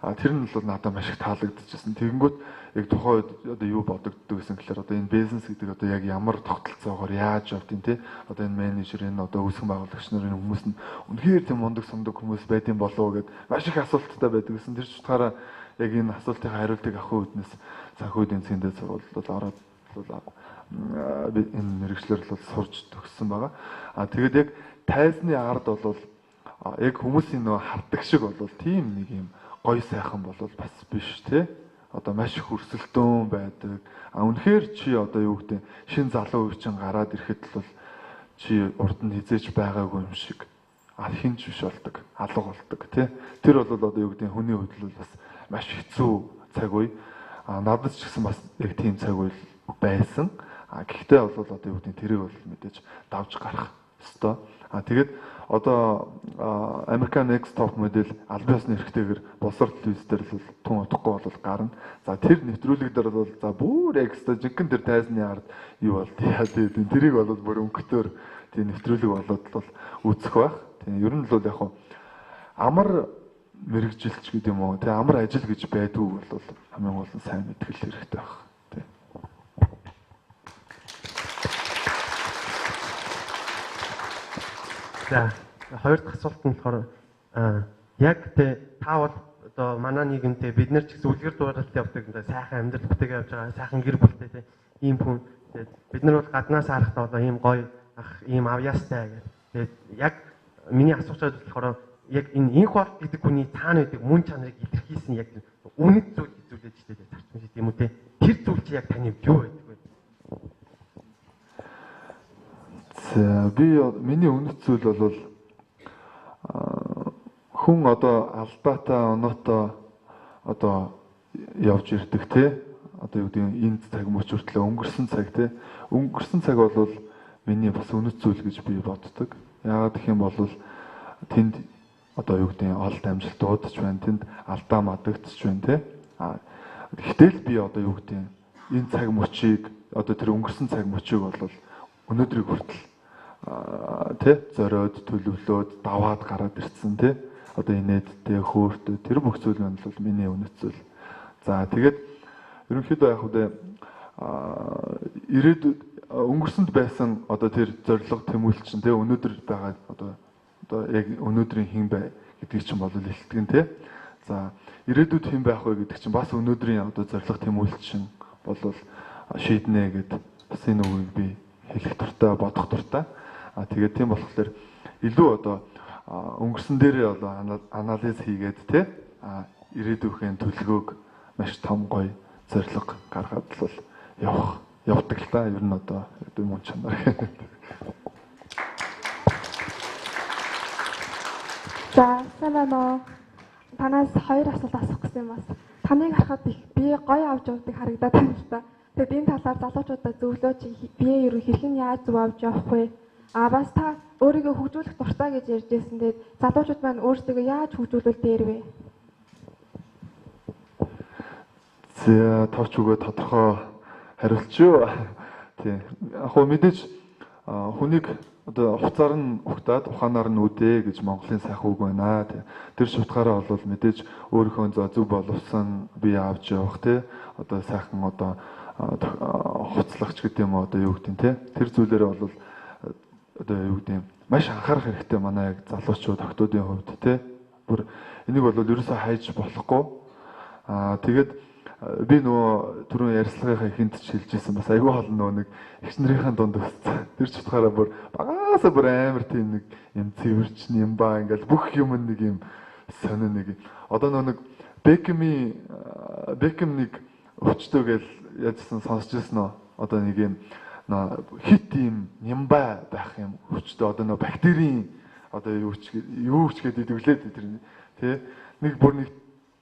Тэр нь бол надад маш их таалагдчихсэн. Тэгэнгүүт яг тухайн үед одоо юу бодогддог гэсэн гэхээр одоо энэ бизнес гэдэг одоо яг ямар тогтолцоогоор яаж явдیں۔ Тий одоо энэ менежер энэ одоо үүсгэн байгуулагч нарын хүмүүс нь үнэхээр тийм мундаг сумдаг хүмүүс байдсан болов гэд маш их асуулттай байдаг гэсэн. Тэр ч утгаараа яг энэ асуултын хариултыг авах үүднээс санхүү эдийн засгийн дэд сургуульд ороод энэ мэрэгчлэр бол сурж төгссөн байгаа. Тэгээд яг тайзны ард бол яг хүмүүсийн нөө хардаг шиг бол тийм нэг юм гой сайхан бол бас биш тий. Одоо маш их өрсөлдөөн байдаг. Үнэхээр чи одоо юу гэдэг шин залуу үе чинь гараад ирэхэд бол чи урд нь хизээч байгаагүй юм шиг хинч биш болдог, алга болдог тий. Тэр бол одоо юу гэдэг хүний хувьд бол бас маш хэцүү цаг үе. Надад ч гэсэн бас яг тийм цаг үе байсан. Гэхдээ бол одоо юу гэдэг тэрийг бол мэдээж давж гарах ёстой. Тэгээд одоо American Next Top модель албан ёсны эрхтэйгээр боловсрол телевизээр л тун утгагүй бол гарна. За тэр нэвтрүүлэг дээр бол за бүр экстра жинхэнэ тэр тайзны ард юу бол тийм тэрийг бол бүр өнгөтөр тийм нэвтрүүлэг болоод бол үүсэх байх. Тийм ер нь л яг амар мэрэгжилч гэдэг юм уу тийм амар ажил гэж байдгүй бол хамгийн гол нь сайн мэтгэл хэрэгтэй байх. За хоёр дахь асуулт нь болохоор яг та бол одоо манай нийгэмдээ бид нар ч гэсэн үлгэр дуурайлт явдаг сайхан амьдрал бүтээг явж байгаа сайхан гэр бүлтэй ийм хүн бид нар бол гаднаас харахтаа одоо ийм гоё ах ийм авьяастай гэх. Тэгээд яг миний асууж байгаа болохоор яг энэ инх болт гэдэг хүний цаана байдаг мөн чанарыг илэрхийлсэн яг үнэт зүйл зүйлээж дээ зарчим шиг юм уу те. Тэр зүйл чи яг таны юу байдаг вэ? За миний үнэт зүйл бол хүн одоо алдаатай оноотой одоо явж ирдэг те. Одоо юу гэдэг энэ цаг мөч хүртлээ өнгөрсөн цаг те. Өнгөрсөн цаг бол миний бас үнэт зүйл гэж би боддог. Яагаад гэх юм бол тэнд одоо юу гэдэг олд амжилт дуудаж байна. Тэнд алдаа мадагдчих байна те. Гэтэл би одоо юу гэдэг энэ цаг мөчийг одоо тэр өнгөрсөн цаг мөчийг бол өнөөдрийг хүртэл тэ зориод төлөвлөөд даваад гараад ирсэн тэ одоо инээдтэй хөөртөө тэр бүх зүйл нь бол миний үнэт зүйл. За тэгээд ерөнхийдөө яг үдэ ирээдүйд өнгөрсөнд байсан одоо тэр зорилго тэмүүлчин тэ өнөөдөр байгаа одоо яг өнөөдрийн хэн бай гэдгийг чинь бол илтгэн тэ. За ирээдүйд хэн байх вэ гэдэг чинь бас өнөөдрийн одоо зорилго тэмүүлчин бол шийднэ гэд бас энэ үгийг би хэлэх дуртай бодох дуртай. Тэгээд тийм болохоор илүү одоо өнгөрсөн дээрээ бол анализ хийгээд те ирээдүйн төлөвлөгөөг маш том гоё зорилго гаргаад л явдаг л та. Ер нь одоо юм чанар. За санаа танаас хоёр асуулт асуух гэсэн юм бас. Таныг харахад их бие гоё авч явдаг харагдаад байна л та. Тэгэд энэ талаар залуучуудаа зөвлөөж бие ерөө хэрхэн яаж зөв авч явах вэ? Бас та өөрийгөө хөгжүүлэх дуртай гэж ярьж байсан. Тэгээд залуучууд маань өөрсдөө яаж хөгжүүлвэл дээр вэ? За тавч өгөө тодорхой хариулч юу? Тийм. Яг хөө мэдээж хүнийг одоо хуцаар нь ухтаад ухаанаар нь үдээ гэж Монголын сайхан үг байна. Тэр шутгаараа бол мэдээж өөрийнхөө зөв боловсон бие авч явах те одоо сайхан одоо хуцлагч гэдэг юм одоо юу гэдэг те тэр зүйлээрээ бол одоо юу гэдэг маш анхаарах хэрэгтэй манай яг залуучууд охтуудын хувьд те бүр энийг бол ерөөсөө хайж болохгүй. Тэгээд би нөгөө түрүүн ярилцлагынхаа ихэнд ч хэлжсэн бас айгүй хоол нөгөө нэг ихнэрийнхээ дунд өссөн. Тэр ч утгаараа бүр багаасаа бүр амар тийм нэг юм цэвэрч юм ба ингээл бүх юм нэг юм сонин нэг одоо нөгөө нэг Бекхэм нэг өвчтөө гэл яжсан сонсч ирсэн нөө одоо нэг юм хит юм нямбай байх юм өвчтөө одоо нөгөө бактерийн одоо юу ч гэдэг идэвлээд тэр тий нэг бүр нэг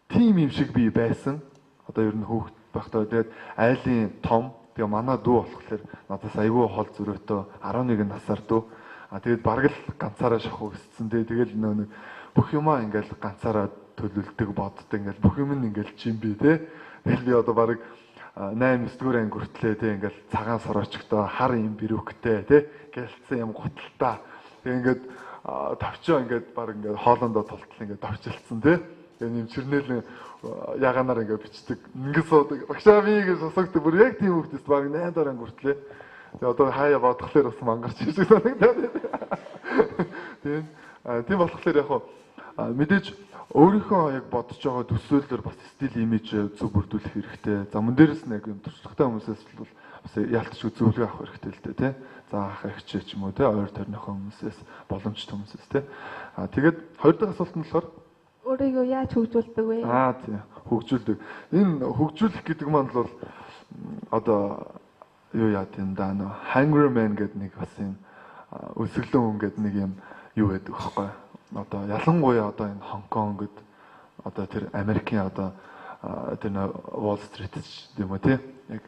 тим юм шиг би байсан. Одоо ер нь хүүхэд байхдаа тэгээд айлын том тэгээ манай дүү болохоор надаас айгүй хол зөрөөтэй 11 насаар дүү. Тэгээд бараг л ганцаараа шахуу өссөн. Тэгэл нэг бүх юмаа ингээл ганцаараа төлөвлөдөг боддог ингээл бүх юм нь ингээл чим би те. Тэгэл би одоо бараг 8-9 анги хүртлээ те ингээл цагаан сороочтой хар юм бирүүктэй те гэлцсэн юм гуталтаа. Тэгээ ингээд товчоо ингээд бараг ингээд хоолондоо тултал ингээд товчлцсан те. Энэ юм чирнэл ягаанаар ингээд бичдэг. Ингээд суудаг. Багшаа би гэж асуудаг. Бүр яг тийм хөвгтэс баг 8 дараа хүртлээ. Тэгээ одоо хаяа бодглохлоор бас мангарч шиг санагдаад. Тийм болохоор яг мэдээж өөрийнхөө яг бодож байгаа төсөөллөөр бас стил имиж зөв бүрдүүлэх хэрэгтэй. За мөн дээрэс нь яг юм туршлагатай хүмүүсээс бол бас яалтчгүй зөвлөгөө авах хэрэгтэй л дээ тий. За ах эгч ч юм уу тий ойр тойрныхоо хүмүүсээс боломжтой хүмүүсээс тий. Тэгээд хоёр дахь асуулт нь болохоор өөрийгөө яаж хөгжүүлдэг вэ? Тийм. Хөгжүүлдэг. Энэ хөгжүүлэх гэдэг маань бол одоо юу яа тийм да нөө Hungry Man гэдэг нэг бас юм өсөглөн хүн гэдэг нэг юм юу байдаг байхгүй. Одоо ялангуяа одоо энэ Хонконг гэд одоо тэр Америкийн одоо тэр Wall Street юм уу тий. Яг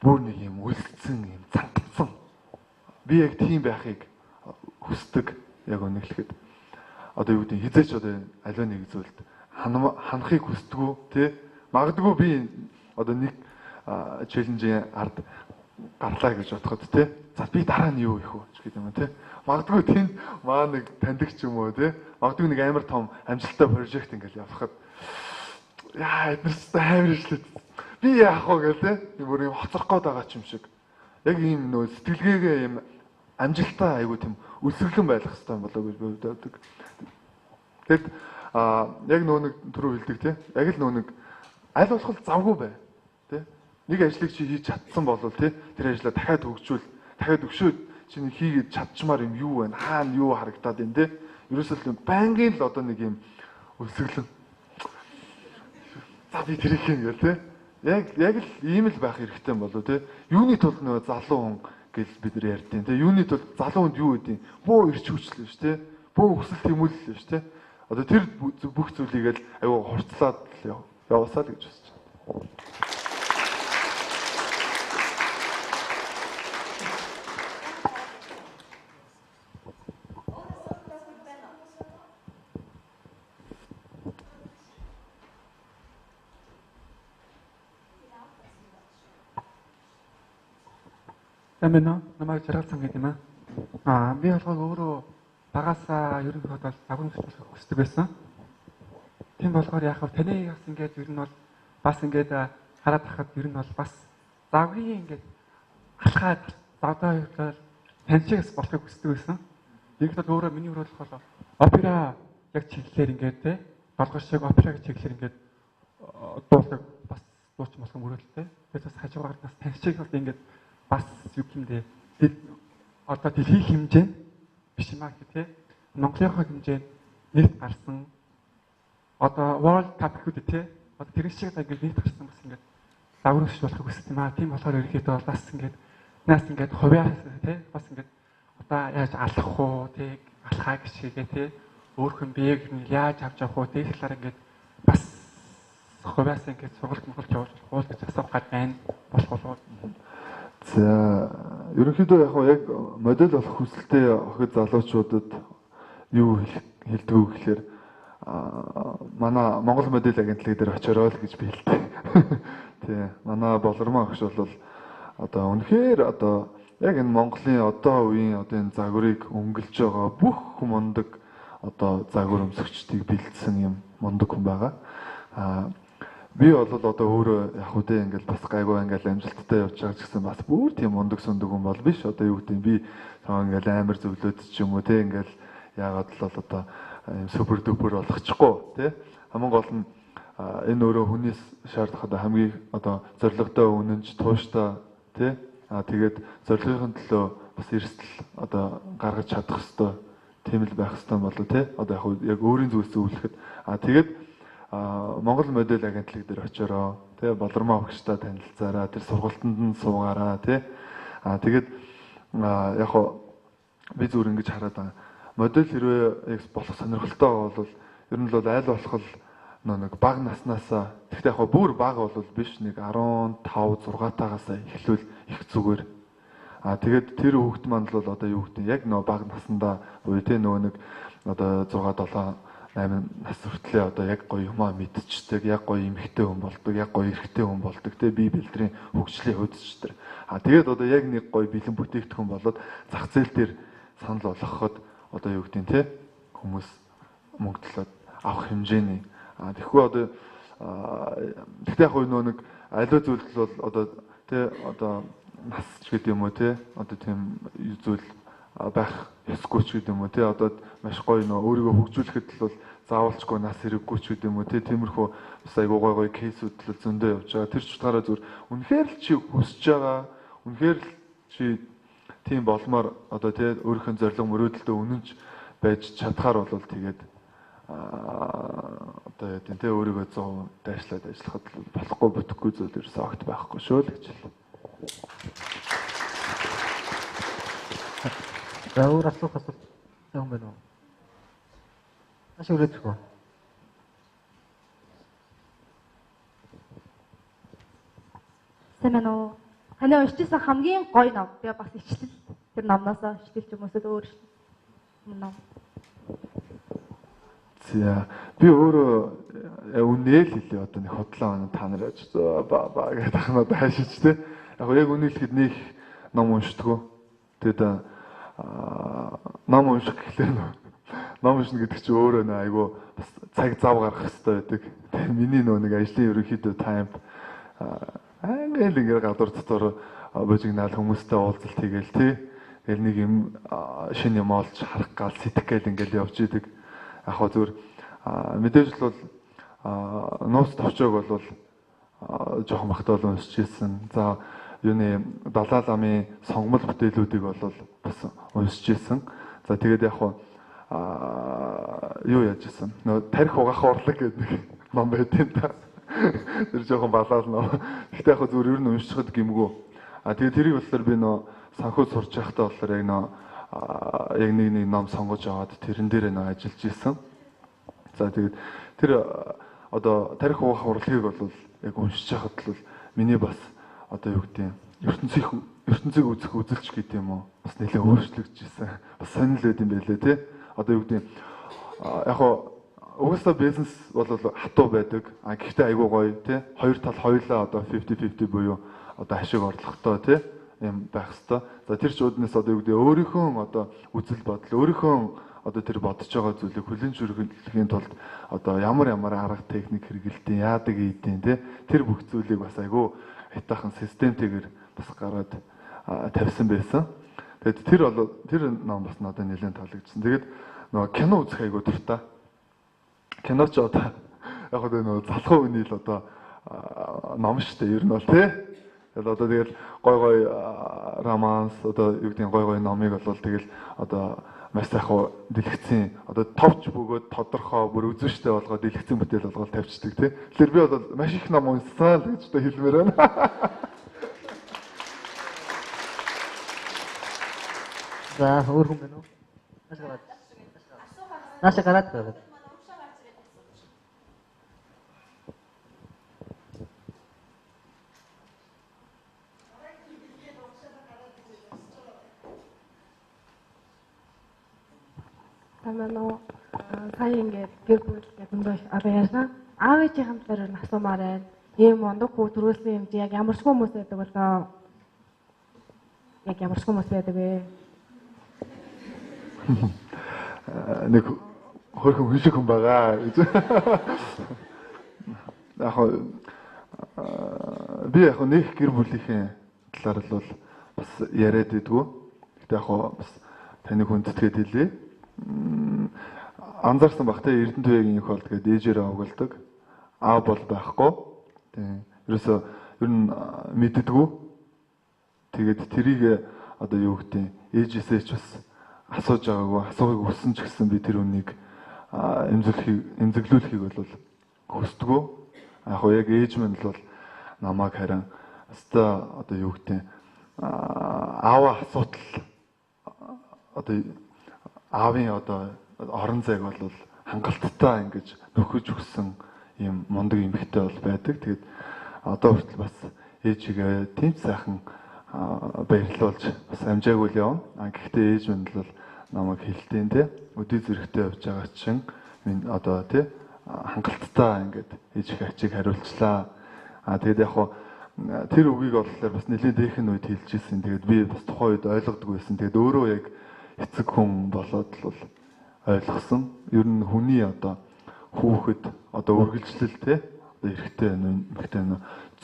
бүр нэг юм үлдсэн юм цангацсан. Би яг тийм байхыг хүсдэг. Яг үнэхээр одоо юу гэдэг хизээч одоо аливаа нэг зүйлд ханахыг хүсдэггүй тий магадгүй би одоо нэг челленжийн ард гарлаа гэж бодоход тий за би дараа нь юу их вэ гэдэг юм тий магадгүй тэнд маа нэг таньдаг ч юм уу тий магадгүй нэг амар том амжилттай прожект ингээл явахад яа эднэрс амар ишлээ би яах вэ гэлээ бүр юм хоцрох гээд байгаа ч юм шиг яг ийм нөө сэтгэлгээгээ юм амжилттай айгуу тийм өсөглөн байх хэрэгтэй болоо гэж би боддог. Тэгэд яг нөө нэг түрүү хэлдэг тий. Яг л нөө нэг аль болох завгүй бай. Тий. Нэг ажлыг чи хийж чадсан бол тий тэр ажлаа дахиад хөгжүүл, дахиад өгшөөд чиний хийгээд чадчмаар юм юу вэ? Хаана юу харагдаад байна тий. Ерөөсөө байнгын л одоо нэг юм өсөглөн. За би тэрийг юм гээл тий. Яг л ийм л байх хэрэгтэй болоо тий. Юуны тулд нөө залуу хүн гэж бид нар ярьдیں۔ Тэгээ юунит бол залуу хүнд юу гэдэг бөө ирч хүчлээ шүү дээ. Бөө өсөл тэмүүллээ шүү дээ. Одоо тэр бүх зүйлийг л аюу хурцлаад яваасаа л гэж бодож байна. Амина намайг жаргалсан гэдэг юм аа. Би болохоор өөрөө багасаа ерөнхийдөө бол загварч болох хүсдэг байсан. Тийм болохоор яг хав таны бас ингээд ер нь бол бас ингээд хараад байхад ер нь бол бас загварын ингээд алхаад завдаа явуулаад таньчигс болохыг хүсдэг байсан. Яг л өөрөө миний өөрөө болохоор опера яг чиглэлээр ингээд те долгор шиг операг чиглэлээр ингээд дуулдаг бас дууч болох мөрөлдөлтэй. Тэгээд бас хажуугаар нас таньчиг бол ингээд бас юу гэмдэ одоо дэлхийн хэмжээнд биш юм аа гэх тээ Монголын хэмжээнд нэрт гарсан одоо World Cup гэдэг тээ одоо тэр шиг ингээд нэрт гарсан бас ингээд загварч болохыг хүсдэг юм аа. Тийм болохоор ерөөхдөө бас ингээд нас ингээд хувиас тээ бас ингээд одоо яаж алах уу тээ алхаа гişгээ тээ өөрхөн биеийг яаж авч явах уу тээ талаар ингээд бас хувиас ингээд сургалт явуулж болох уу гэж асуух гад байна болох болов. За ерөнхийдөө яг модель болох хүсэлтэй охид залуучуудад юу хэлдэг вэ гэхээр манай Монгол модель агентлаг дээр очороо л гэж би хэлдэг. Тий. Манай болормоо огш бол одоо үнэхээр одоо яг энэ Монголын одоо үеийн одоо энэ загварыг өнгөлж байгаа бүх мундаг одоо загвар өмсөгчдийг бэлдсэн юм мундаг хүн байгаа. Би бол одоо өөрөө яг үдээ ингээл бас гайгүй ингээл амжилттай явж байгаа ч гэсэн бас бүр тийм мундаг сүндэг хүн бол биш. Одоо юу гэдэг би ингээл амар зөвлөд ч юм уу те ингээл яагаад л одоо супер дуper болгочихгүй те. Хамгийн гол нь энэ өөрөө хүнээс шаардах одоо хамгийн одоо зоригтой үнэнч тууштай те. Тэгээд зорилгын төлөө бас эрсдэл одоо гаргаж чадах хэвээр тийм л байх хэвээр болов те. Одоо яг өөрийн зүйлс зөвлөхөд тэгээд Монгол модель агентлаг дээр очороо тий болормоо өгчтэй танилцаараа тэр сургалтанд нь суугаараа тий тэгээд яг би зүгээр ингэж хараад байгаа модель хэрвээ яг болох сонирхолтой бол ер нь л айл болох нэг бага наснаасаа тэгтээ яг бүр бага бол биш нэг 15 6-таагаас эхлүүл их зүгээр тэгээд тэр хүүхэд манд л одоо юу гэдэг яг нөө бага наснда буюу тий нөгөө нэг одоо 6 7 8 нас хүртлээр одоо яг гоё юмаа мэдчихдэг, яг гоё эмэгтэй хүн болдог, яг гоё эрэгтэй хүн болдог те бие бэлтрийн хөгжлийн хувьд ч тэр. Тэгээд одоо яг нэг гоё бэлэн бүтээгдэхүүн болоод зах зээл дээр санал болгоход одоо юу гэдэг нь те хүмүүс мөнгө төлөөд авах хэмжээний. Тэгэхгүй одоо тэгтээ яг нөө нэг аливаа зүйл бол одоо те одоо нас ч гэдэг юм уу те одоо тийм зүйл байх ёсгүй ч гэдэг юм уу те одоо маш гоё нөө өөрийгөө хөгжүүлэхэд л бол заавалчгүй нас хэрэггүй ч гэдэг юм уу те тиймэрхүү бас айгуу гоё кейсүүд л зөндөө явж байгаа. Тэр ч утгаараа зүгээр үнэхээр л чи хүсэж байгаа үнэхээр л чи тийм болмоор одоо те өөрийнхөө зорилго мөрөөдөлтөө үнэнч байж чадхаар бол тэгээд одоо яа тийм те өөрийгөө 100% дайшлаад ажиллахад болохгүй бүтэхгүй зүйл ерөөсөө огт байхгүй шүү л гэж хэлээ. За өөр асуух юм байна уу? Ашиг өрөөдгөө. Сэмэн үү. Таны уншижсэн хамгийн гоё ном. Би бас ичлэл тэр номноосоо ичлэлч хүмүүсд өөр ном. За би өөрөө үнээ л хэлээ одоо нэг хотлоо та нар аж ба гэдэг ахнаа хайшиж те. Яг яг үнэ хэлэхэд нэг ном уншдаггүй. Тэгээд ном унших гэхлээр ном уншина гэдэг чинь өөрөө нөө айгүй бас цаг зав гаргах хэрэгтэй байдаг. Тэгээд миний нөө нэг ажлын ерөнхийдөө тайм англи ингээ гадуур дотор божигнаал хүмүүстэй уулзалт хийгээл тий. Тэгэл нэг юм шинэ юм олж харах гал сэтгэх гээл ингээл явж идэг. Яг хоо зүгээр мэдээж л бол нууц товчоог бол жоохон бахтаал уншиж ирсэн. За юуны Далай ламын сонгомол бүтээлүүдийг бол бас уншиж ирсэн. За тэгээд яг хоо юу яаж ирсэн? Нөө тарих угаах урлаг гэдэг нэг ном байдیں۔ Тэр жоохон балаал нөө. Гэхдээ яг зүгээр ер нь уншихад гимгүү. Тэгээд тэрийг болохоор би нөө санхүү сурч байхдаа болохоор яг нэг ном сонгож аваад тэрэн дээр ажиллаж исэн. За тэгээд тэр одоо тарих угаах урлагийг бол яг уншиж байхад л миний бас одоо юу гэдэг ертөнцийг үзэх үзэлч гэдэг юм уу бас нэлээд өөрчлөгдөжсэн. Бас сонирхол байд юм байлээ тий. Одоо юу гэдэг яг угаасаа бизнес бол хатуу байдаг. Гэхдээ айгүй гоё тий. Хоёр тал хоёулаа одоо 50-50 буюу одоо хашиг орлоготой тий юм байх хэвээр. За тэр ч үүднээс одоо юу гэдэг өөрийнхөө одоо үзэл бодол өөрийнхөө одоо тэр бодож байгаа зүйлийг хүлээн зөвшөөрөхийн тулд одоо ямар арга техник хэрэгэлдэг яадаг ийдэн тий тэр бүх зүйлийг бас айгүй хайтахан системтэйгээр бас гараад тавьсан байсан. Тэгээд тэр ном бас надад нэлээд таалагдсан. Тэгээд нөгөө кино үзэх айгүй дуртай. Кино ч одоо яг одоо нөгөө залхуу үний л одоо ном штэ ер нь бол тий. Тэгээд одоо тэгэл гой романс одоо юу гэдэг гой номыг бол тэгэл одоо маш сайхан дэлгэцэн одоо товч бөгөөд тодорхой бүр үзүүштэй болгоод дэлгэцэн бүтээл болгоод тавьчихдаг тий. Тэгэхээр би бол маш их ном уншсан л гэж одоо хэлмээр байна. За өөр хүн байна уу? Нааша гараад байгаа. Тамаа сая ингээд гэр бүл гэдэг одоо яасан аав ээжийн хамтлаар нь асуумаар байна. Ийм мондог хүү төрүүлсэн юм чи яг ямар ч хүмүүс байдаг болоо. Яг ямар ч хүмүүс байдаг вэ? Нэг хөрхөн хүн шиг хүн байгаа. Би яг нэг гэр бүлийнхээ талаар л бол бас яриад идэггүй. Гэтэ яг бас таны хүндэтгээд хэлье. Анзаарсан бах те Эрдэнэтүгийн их бол тэгээд ээжээрээ овголдог. Аав бол байхгүй. Тийм. Ерөөсөө ер нь мэддэггүй. Тэгээд тэрийг одоо юу гэдэг ээжээсээ ч бас асууж байгаагүй, асуухыг хүссэн ч гэсэн би тэр үнийг эмзэглүүлэхийг бол хүсдэггүй. Яг ээж минь л бол намайг харин өстой одоо юу гэдэг аава асуудал одоо аавын одоо орон зайг бол хангалттай ингэж нөхөж өгсөн юм мундаг эмэгтэй бол байдаг. Тэгээд одоо хүртэл бас ээжигээ тийм сайхан баярлуулж бас амжаагүй л явна. Гэхдээ ээж минь бол намайг хэлтийн те өдөө зэрэгтэй явж байгаа чинь минь одоо те хангалттай ингээд ээж ачиг хариулчлаа. Тэгээд яг тэр үгийг болохоор бас нэлээд дээхэн үед хэлжсэн. Тэгээд би бас тухайн үед ойлгодог байсан. Тэгээд өөрөө яг эцэг хүн болоод л ойлгосон. Ер нь хүний одоо хүүхэд одоо үргэлжлэл те одоо эрэгтэй эмэгтэй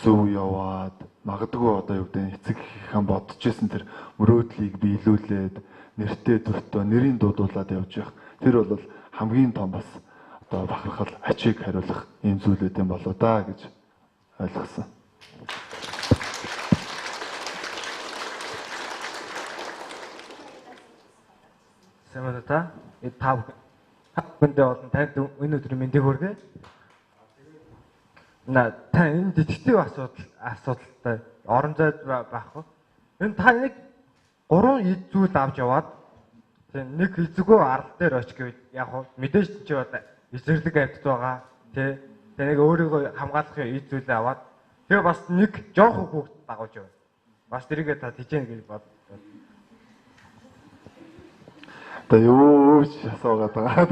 зөв яваад магадгүй одоо юу гэдэг эцэг хэн бодож исэн тэр мөрөөдлийг биелүүлээд нэртэй төртөө нэрийн дуудуулаад явж явах. Тэр бол хамгийн том бас одоо бахархал ачиг хариулах юм зүйлүүд юм болоо да гэж ойлгосон. Самата та бүхэндээ болон танд энэ өдрийн мэндийг хүргэе. Та энэ детектив асуудалтай орон зай байхгүй. Энэ та нэг 3 ид зүйл авч яваад нэг эзэгөө арал дээр очих гэвэл яг мэдээж чи одоо эсэрлэг амьд байгаа тий. Тэ нэг өөрийгөө хамгаалахын ид зүйлээ аваад тэгээ бас нэг жоохон хүүхд дагуулж явна. Бас тэрийгээ та тийчэн гэж бод. Та юу ч асуугаад байгаа.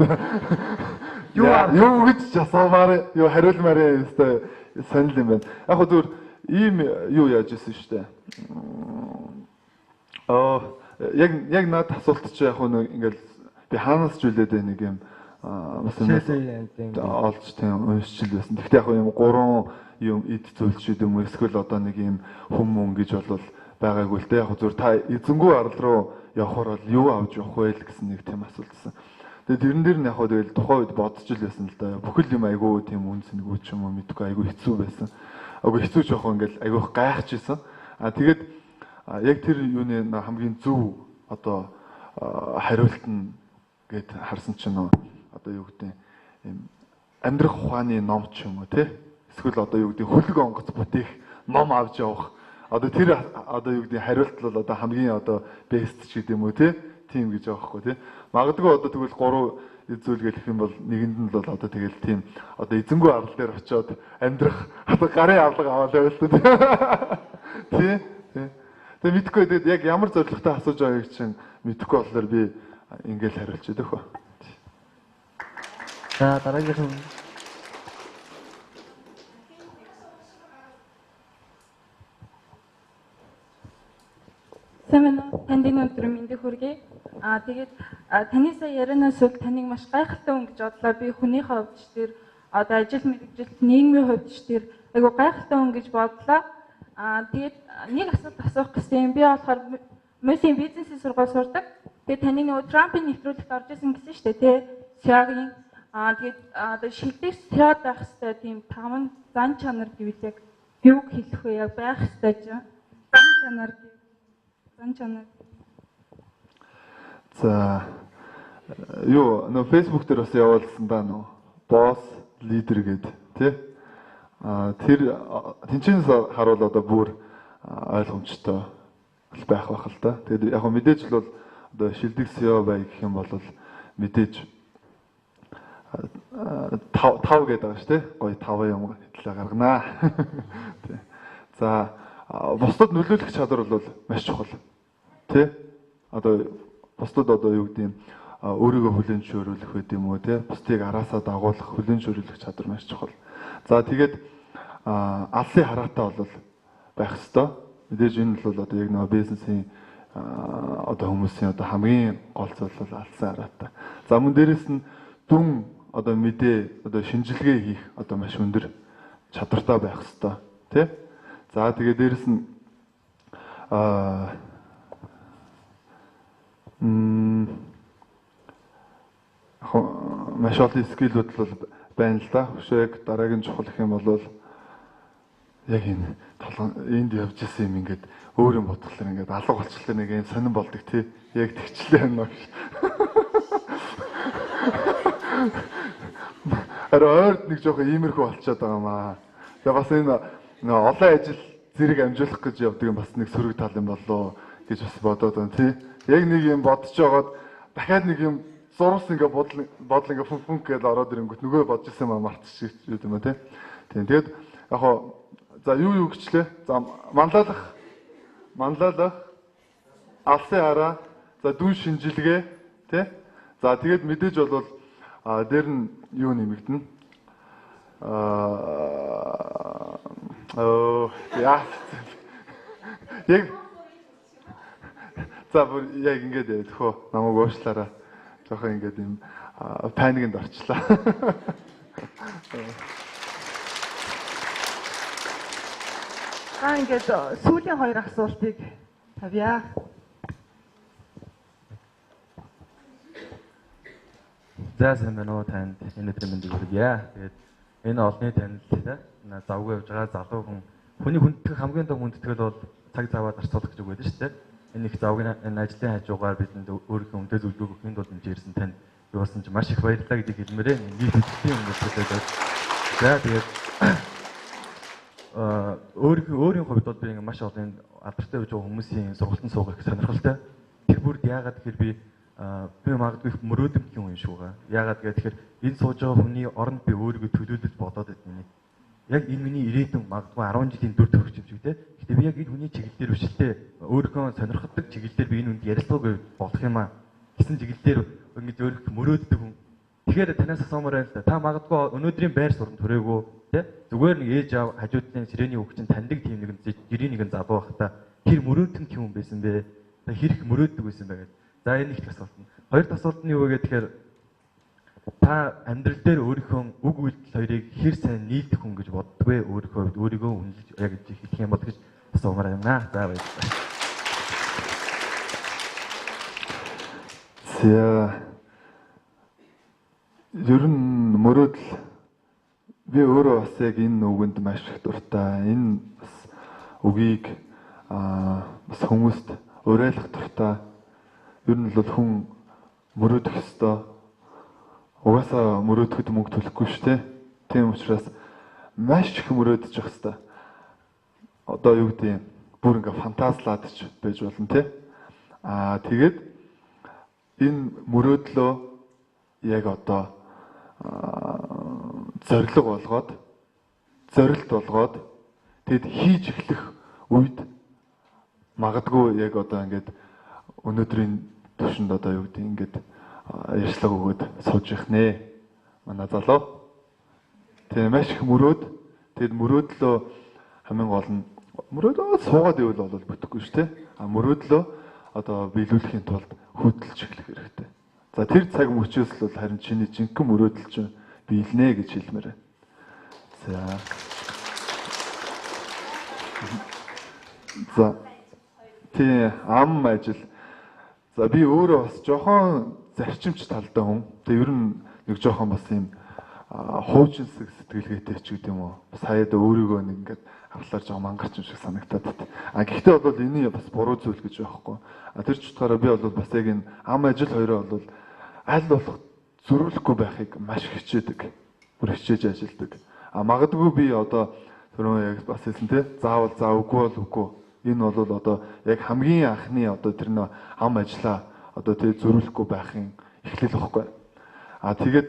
Юу гэж асуумаар юу хариулмаар ёстой сонир юм байна. Яг хөө зүгээр ийм юу яаж исэн шүү дээ. Яг над асуулт чи яг нэг ингээл би хаанаас ч үлээд нэг юм бас олж тийм уншчил байсан. Гэхдээ яг юм 3 юм эд зүйл ч юм уу эсвэл одоо нэг юм хүм гэж бол байгаагүй л дээ. Яг зүгээр та эзэнгүү арал руу явхаар бол юу авч явах вэ гэсэн нэг тийм асуултсан. Тэгээд тэрэн дээр нь яг тэгэл тухайн үед бодож л байсан л да. Бүхэл юм айгүй тийм үнсэнгүү ч юм уу мэдгүй айгүй хэцүү байсан. Айгүй хэцүү жоох ингээл айгүй гайхажсэн. Тэгээд яг тэр юуны хамгийн зөв одоо хариулт нь гэд харсан чинь одоо юу гэдэг юм амьдрах ухааны ном ч юм уу тий. Эсвэл одоо юу гэдэг хөлөг онгоц бүтээх ном авч явах Одоо тэр одоо юу гэдэг хариулт бол одоо хамгийн одоо бест ч гэдэг юм уу тийм гэж байгаа байхгүй тий. Магадгүй одоо тэгвэл 3 зүйл гэх юм бол нэгэнд нь бол одоо тэгэл тийм одоо эзэнгүй авал дээр очиод амьдрах одоо гарын авлага аваад байвал тий. Тэгээ мэдхгүй тэгээд яг ямар зорилготой асууж байгааг чинь мэдхгүй болохоор би ингээл хариулж өгөх ба. За дараагийн Сэмэн танд энэ өдөр мэндийг хүргэе. Тэгээд таны сая ярианаас үл таныг маш гайхалтай хүн гэж бодлоо. Би хүнийхээ хувьд ч тэр одоо ажил мэргэжилт нийгмийн хувьд ч тэр айгу гайхалтай хүн гэж бодлоо. Тэгээд нэг асуулт асуух гэсэн юм. Би болохоор мөсийн бизнесийн сургууль сурдаг. Тэгээд таны нөгөө Трампын нэвтрүүлэгт орж исэн гэсэн шүү дээ, тий. Сягийн тэгээд одоо шилдэг сяд байх хэвээр тийм 5 зан чанар гэвэл яг юу хэлэх вэ? Яг байх хэвээр ч зан чанар. За юу нөө Facebook дээр бас явуулсан да нөө босс лидер гэдэг тий. Тэр тэнцэнээс харуул одоо бүр ойлгомжтой байх байх л да. Тэгээд яг мэдээж л бол одоо шилдэг CEO бай гэх юм бол мэдээж 5 гэдэг байгаа шүү дээ. Гоё 5 юм хэлээ гарганаа. Тий. За бусдад нөлөөлөх чадвар бол маш чухал. Тэ? Одоо бусдад одоо юу гэдэг юм өөрийгөө хүлээн зөвшөөрүүлэх байд юм уу те? Бусдыг араасаа дагуулах, хүлээн зөвшөөрүүлэх чадвар маш чухал. За тэгээд алсын хараатай бол байх ёстой. Мэдээж энэ бол одоо яг нэг бизнесийн одоо хүмүүсийн одоо хамгийн гол зүйл бол алсын хараатай. За мөн дээрэс нь дүн одоо мэдээ одоо шинжилгээ хийх одоо маш өндөр чадвартай байх ёстой. Тэ? За тэгээд дээрэс нь маш олон скиллүүд бол байна л да. Хөшөөг дараагийн чухал гэх юм бол яг энэ толгой энд явж исэн юм ингээд өөр юм бодглохлоор ингээд алга болчихлоо нэг юм сонирн болдог тий. Яг тэгчлээ юм аа. Оройд нэг жоохон иймэрхүү болчиход байгаа юм аа. Тэгээ бас энэ олон ажил зэрэг амжуулах гэж явдаг юм бас нэг сөрөг тал юм болоо гэж бас бодоод байна тий. Яг нэг юм бодож байгаад дахиад нэг юм зурс ингээ бодол ингээ фүнк гэж ороод ирэнгүүт нөгөө бодож исэн юм мартчих юм аа тий. Тэгээд яг хоо за юу гэчлээ. За манлайлах алсын хараа за дүн шинжилгээ тий. За тэгээд мэдээж бол дээр нь юу нэмэгдэнэ. Яа. Яг за бүр яг ингэж яах намайг уушлаараа жоохон ингэж юм паникнд орчлаа. Ингэж сүүлийн 2 асуултыг тавья. За сайн байна уу танд энэ өдрийн мэндийг хүргье. Тэгээд энэ олонний танилцлаа. Завгүй явж байгаа залуу хүн хүний хүндэтгэх хамгийн том хүндэтгэл бол цаг цаваад арцуулах гэж үг байдаг шүү дээ. Энэ их завгийн энэ ажлын хажуугаар бидэнд өөрийнхөө өмдөө зөвлөгөө өгөхийн тулд нэмжээрсэн танд юусан ч маш их баярлалаа гэдгийг хэлмээрээ нийт хүчтэй юм болчихлоо. За тэгээд өөрийн хувьд бол би маш олон алдартай байж байгаа хүмүүсийн сургалтанд суугах сонирхолтой. Тэр бүрд яагаад тэгэхээр би магадгүй их мөрөөдөлт юм шүү га. Яагаад гэхээр энэ сууж байгаа хүний оронд би өөрийгөө төлөөлөж бодоод байна. Яг энэ миний ирээдүйн магадгүй 10 жилийн дүр төрх юм шиг те. Гэтэ би яг энэ хүний чиглэлээр өшөлтөө өөрийнхөө сонирхдаг чиглэлээр би энэ үнд ярилцлагыг болох юм аа. Гэсэн чиглэлээр ингэж өөрийгөө мөрөөддөг хүн. Тэгэхээр танаас асуумаар байна л да. Та магадгүй өнөөдрийн байр суранд хүрээгүй те. Зүгээр нэг ээж аав хажуудлын сирэний хүүхчин таньдаг тийм нэгэн жирийн нэгэн залуу байх та. Тэр мөрөөдөн юм байсан бэ? Та хэрэг мөрөөддөг байсан бэ гэдэг. За энэ их асуулт нь. Хоёр асуулт нь юу вэ гэхээр та амьдрал дээр өөрийнхөө үг үйлдэл хоёрыг хэр сайн нийлдэх хүн гэж боддог вэ? Өөрийгөө үнэлж яг хэлэх юм бол гэж асуумаар байна. За баярлалаа. Ер нь мөрөөдөл би өөрөө бас яг энэ үгэнд маш их дуртай. Энэ бас үгийг бас хүмүүст уриалгах дуртай. Ер нь бол хүн мөрөөдөх ёстой. Угаасаа мөрөөдөхөд мөнгө төлөхгүй шүү дээ. Тийм учраас маш их мөрөөдөж явах ёстой. Одоо юу гэдэг юм? бүр ингээ фантазлаад ч байж болно те. Тэгээд энэ мөрөөдлөө яг одоо зорилго болгоод зорилт болгоод тэгэд хийж эхлэх үед магадгүй яг одоо ингээд өнөөдрийн төвшөнд одоо юу гэдэг ингээд ярьцлага өгөөд сууж явах нэ. Манай залуу. Тэгээ маш их мөрөөд. Тэгэд мөрөөдлөө хамгийн гол нь мөрөөдөө суугаад ивэл бол бүтэхгүй шүү дээ. Мөрөөдлөө одоо биелүүлэхийн тулд хөдөлж эхлэх хэрэгтэй. За тэр цаг мөчөөс л бол харин чиний жинхэнэ мөрөөдөл чинь биелнэ гэж хэлмээр байна. За тий ам ажил. За би өөрөө бас жоохон зарчимч талтай хүн. Тэгээ ер нь нэг жоохон бас юм хуучин сэтгэлгээтэй ч гэдэг юм уу. Саяда өөрийгөө нэг ингээд хавлаар жоохон мангарч юм шиг санагтаад байна. Гэхдээ бол энэ бас буруу зүйл гэж байхгүй. Тэр ч утгаараа би бол бас яг энэ ам ажил хоёроо бол аль болох зөрүүлэхгүй байхыг маш хичээдэг. Бүр хичээж ажилдаг. Магадгүй би одоо түрүү яг бас хэлсэн те заавал үгүй бол үгүй. Энэ бол одоо яг хамгийн анхны одоо тэр нөө ам ажиллаа одоо тэг зөрүүлэхгүй байхын эхлэл واخгүй. Тэгээд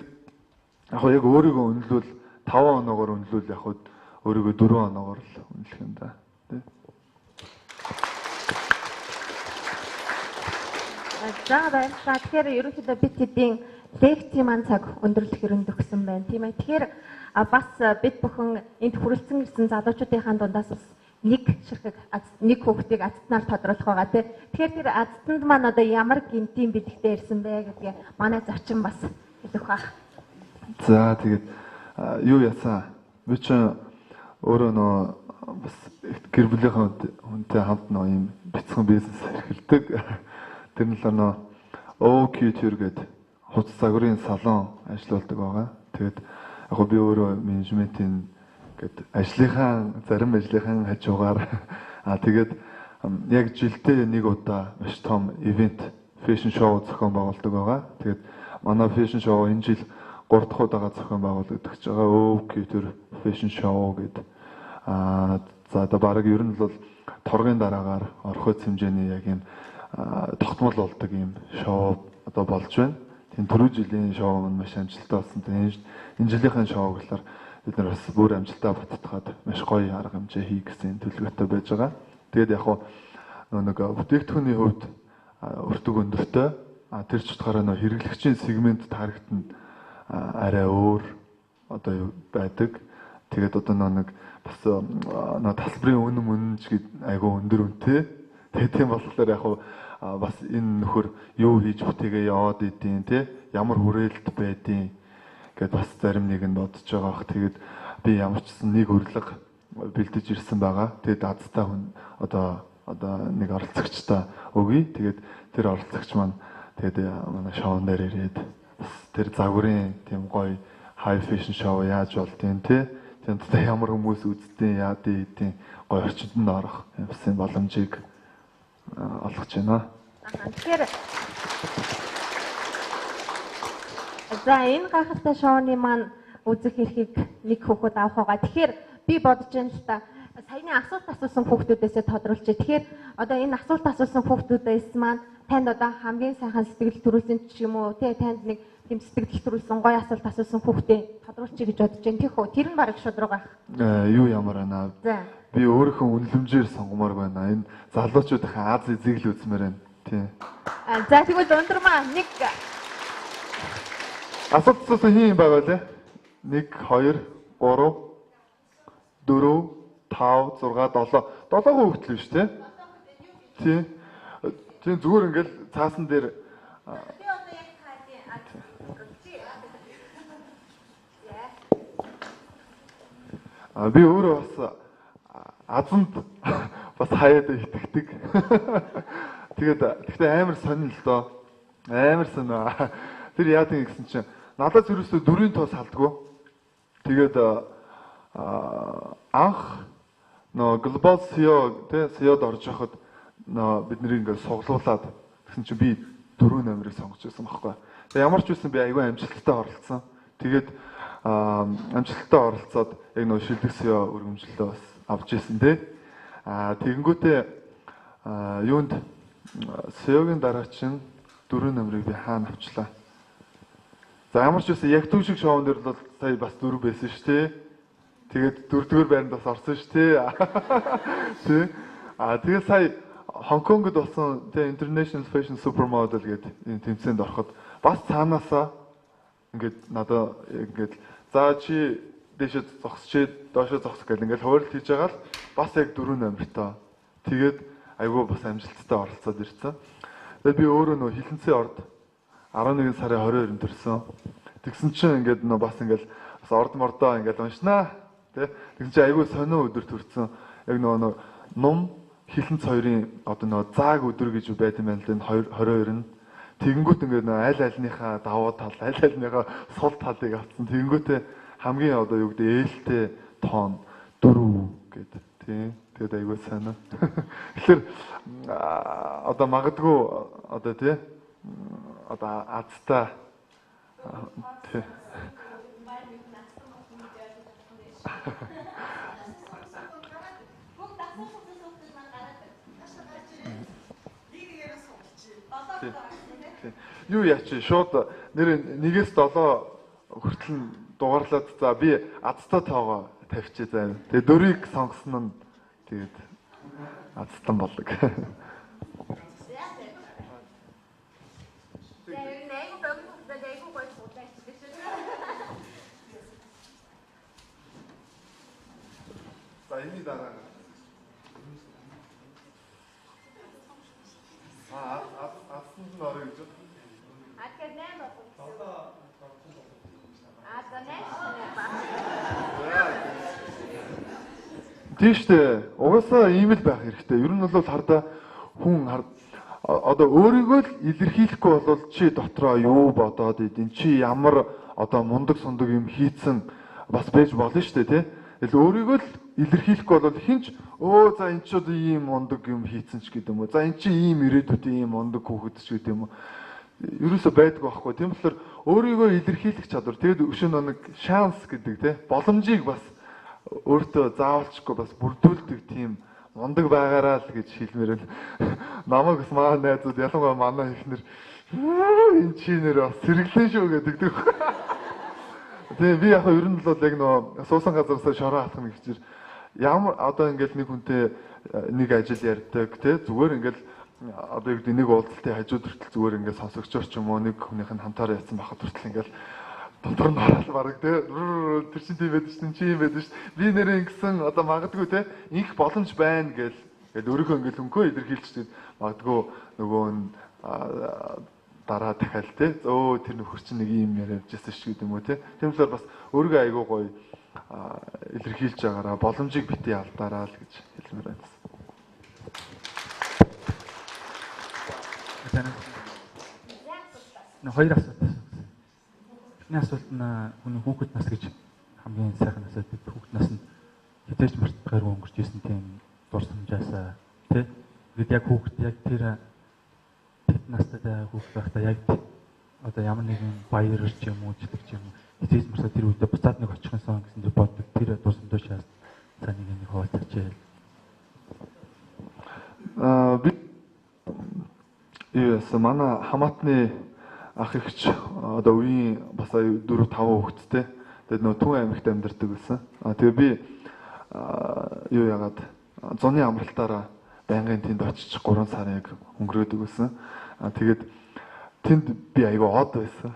яг өөрийгөө үнэлвэл 5 оноогоор үнэлвэл яг өөрийгөө 4 оноогоор л үнэлэх юм да. Тэ. За баярлалаа. Тэгэхээр ерөнхийдөө бид хэдийн лекцийн маань цаг өндөрлөх өрөнд өгсөн байна. Тийм ээ. Тэгэхээр бас бид бүхэн энд хүрэлцэн ирсэн залуучуудынхаа дундаас бас нэг ширхэг нэг хүүхдийг азтнаар тодруулах байгаа тий. Тэгэхээр тэр азтанд маань одоо ямар гинтийн бэлэгтэй ирсэн бэ гэдгийг манай зочин бас хэлэх бах. За тэгээд юу ясаа би ч өөрөө нөө бас гэр бүлийнхээ хүнтэй хамт нөө юм бяцхан бизнес эрхэлдэг. Тэр нь л нөө OQ-төр гэдэг хуц загварын салон ажилладаг байгаа. Тэгээд яг би өөрөө менежментийн гэд зарим ажлынхаа хажуугаар тэгээд яг жилдээ нэг удаа маш том ивент фэшн шоу зохион байгуулдаг байгаа. Тэгээд манай фэшн шоу энэ жил 3 дахь удаага зохион байгуулагдаж байгаа. OQ-төр фэшн шоу гэдэг. За одоо баг ер нь бол торгын дараагаар орхиц хэмжээний яг юм тогтмол болдог юм шоу одоо болж байна. Тийм түрүү жилийн шоу маань маш амжилттай болсон. Энэ жилийнхэн шоу гэхэлэр бид нар бас бүр амжилтаа баттгаад маш гоё арга хэмжээ хий гэсэн төлөвлөгөөтэй байж байгаа. Тэгээд яг нэг бүтээгдэхүүний хувьд өртөг өндөртэй. Тэр ч утгаараа нөө хэрэглэгчийн сегмент таргетанд арай өөр одоо байдаг. Тэгээд одоо нэг бас тасалбарын үнэн ч айгүй өндөр үнэтэй. Тэгээд тийм болохоор яг бас энэ нөхөр юу хийж бүтээгээ яваад идэв те ямар хүрээлт байдیں۔ Гэт бас зарим нэг нь бодож байгаа бах. Тэгээд би ямар ч гэсэн нэг өрлөг бэлдэж ирсэн байгаа. Тэгээд азтай хүн одоо нэг оролцогчтой өгье. Тэгээд тэр оролцогч маань тэгээд манай шоун дээр ирээд бас тэр загварын тийм гоё хай фэшн шоу яаж болдیں۔ Тэ тэнд ямар хүмүүс үздэг яад идэв гоё орчинд нь орох юмсан боломжийг олгож байна. Тэгэхээр за энэ гайхалтай шоуны маань үзэх эрхийг нэг хүүхэд авах байгаа. Тэгэхээр би бодож байна л та саяны асуулт асуусан хүүхдүүдээсээ тодруулж. Тэгэхээр одоо энэ асуулт асуусан хүүхдүүдээс маань танд одоо хамгийн сайхан сэтгэл төрүүлсэн ч юм уу тий танд нэг тийм сэтгэл төрүүлсэн гоё асуулт асуусан хүүхдээ тодруулчих гэж бодож байна. Тийх үү? Тэр нь бараг шудраг байх. Юу ямар байна? Би өөрийнхөө үнэлэмжээр сонгомоор байна. Энэ залуучуудынхаа аз эзийг л үзмээр байна. Тий. За тэгвэл ундрмаа нэг асуулт хин юм байгаа лээ. 1 2 3 4 5 6 7 хүүхдэл биш тий. Тий. Тийм зүгээр ингээл цаасан дээр би өөрөө бас азанд бас хаяад итгэдэг. Тэгэхдээ амар сонир л доо. Амар сонио. Тэр яадаг гэсэн чинь надад зүрхсээ 4-ийн тоо салдгүй. Тэгээд анх нөө глобал CEO тэ CEO-д орж яхад бид нэр ингээд суглуулад гэсэн чинь би 4 номерыг сонгож байсан байхгүй. Тэгээ ямар ч үсэн би аягүй амжилттай оролцсон. Тэгээд амжилттай оролцоод яг нөө шилдэг CEO өргөмжлөлөө бас авч ирсэн тэ. Тэгэнгүүтээ юунд Сёгийн дараа чинь 4 номерыг би хаана авчлаа. За ямар ч үсэн яг төв шиг шоунд дээр бол сая бас 4 байсан шүү дээ. Тэгээд 4-р байранд бас орсон шүү дээ. Тэ. Тэгээд сая Хонконгод болсон тэ International Fashion Supermodel гэдэг энэ тэмцээнд ороход бас цаанаасаа ингээд надад ингээд за чи дэшээ зогсчээ доошоо зогсох гэл ингээд хуваарлт хийж байгаа л бас яг 4 номертой. Тэгээд айгүй бас амжилттай оролцоод ирсэн. Тэгээд би өөрөө нөө хилэнцээ орд 11 сарын 22-нд төрсөн. Тэгсэн чинь ингээд нөө бас ингээд бас орд мордоо ингээд уншнаа. Тэ. Тэгсэн чинь айгүй сонио өдөр төрсөн. Яг нөө ном хилэнц хоёрын одоо нөө зааг өдөр гэж байт юм байна л дээ 22 нь. Тэгэнгүүт ингээд аль альныхаа давуу тал, аль альныхаа сул талыг авсан. Тэгэнгүүтээ хамгийн одоо юу гэдэг ээлтэй тоон 4 гэдэг тийм. Тэгээд айгүй сайн. Тэгэхээр одоо магадгүй одоо тий одоо азтай тий. Юу яач шууд нэр 1-ээс 7 хүртэл дугаарлаад за би азтай тоогоо тавьчих заа. Тэгээ 4-ийг сонгосон нь тэгээд азтан болдог. За энэ дараа. Азтан нь орё гэж. Тийштэй угаасаа ийм л байх хэрэгтэй. Ер нь бол хардаа хүн одоо өөрийгөө л илэрхийлэхгүй бол чи дотроо юу бодоод идэн чи ямар одоо мундаг сундаг юм хийцэн бас байж болно шүү дээ тий. Тэгэл өөрийгөө л илэрхийлэхгүй бол хинч за энэ ч одоо ийм мундаг юм хийцэн ч гэдэг юм уу. За энэ чи ийм ирээдүйд ийм мундаг хүүхэд ч гэдэг юм уу. Ерөөсөө байдгүй байхгүй. Тийм болохоор өөрийгөө илэрхийлэх чадвар. Тэгэд өшөө нэг шанс гэдэг тий. Боломжийг бас өөртөө заавалчгүй бас бүрдүүлдэг тийм мундаг байгаараа л гэж хэлмээр байна. Намайг бас маа найзууд ялангуяа манай ихнэр энэ чи нэр бас сэргэлэн шүү гэдэг. Тэгээ би яг ер нь бол яг нөө суусан газараас шороо алхах нэг чир ямар одоо ингээл нэг хүнтэй нэг ажил ярьдаг тий зүгээр ингээл одоо юу гэдэг нэг уулзалтын хажууд хүртэл зүгээр ингээл сонсогчор ч юм уу нэг хүнийх нь хамтаараа яцсан байхад хүртэл ингээл дотор нь хараад бараг тий тэр чинь тийм байдаг чинь чи юм байдаг ш би нэрээ ингэсэн одоо магадгүй тий инх боломж байна гэл өөрийнхөө ингээл хөнгөө илэрхийлчихэд магадгүй нөгөө нь дараа дахиад тий тэр нөхөр чинь нэг юм яриад явжсэн ш гэдэг юм уу тий тийм болохоор бас өөрийгөө айгуу гоё илэрхийлж байгаараа боломжийг битгий алдаараа л гэж хэлмээр байна. Хоёр асуулт. Эхний асуулт нь хүний хүүхэд нас гэж хамгийн сайхан асуулт. Хүүхэд нас нь хизээч мартахаар өнгөрч ирсэн тийм дурсамжаасаа тий. Гэвч яг хүүхэд яг тэр настай хүүхэд байхдаа яг одоо ямар нэгэн баяр ч юм уу ч юм уу хизээч мартах тэр үедээ буцаад нэг очих юмсан гэсэн дэр боддог. Тэр дурсамжаасаа цааны нэг хуваалцаач. Би манай хамаатны ах эгч одоо үеийн бас 4-5 хүүхэдтэй. Тэгээд нөө Түн аймагт амьдардаг байсан. Тэгээ би юу яагаад зуны амралтаараа байнгын тэнд очиж 3 сарыг өнгөрөөдөг байсан. Тэгээд тэнд би айгаа од байсан.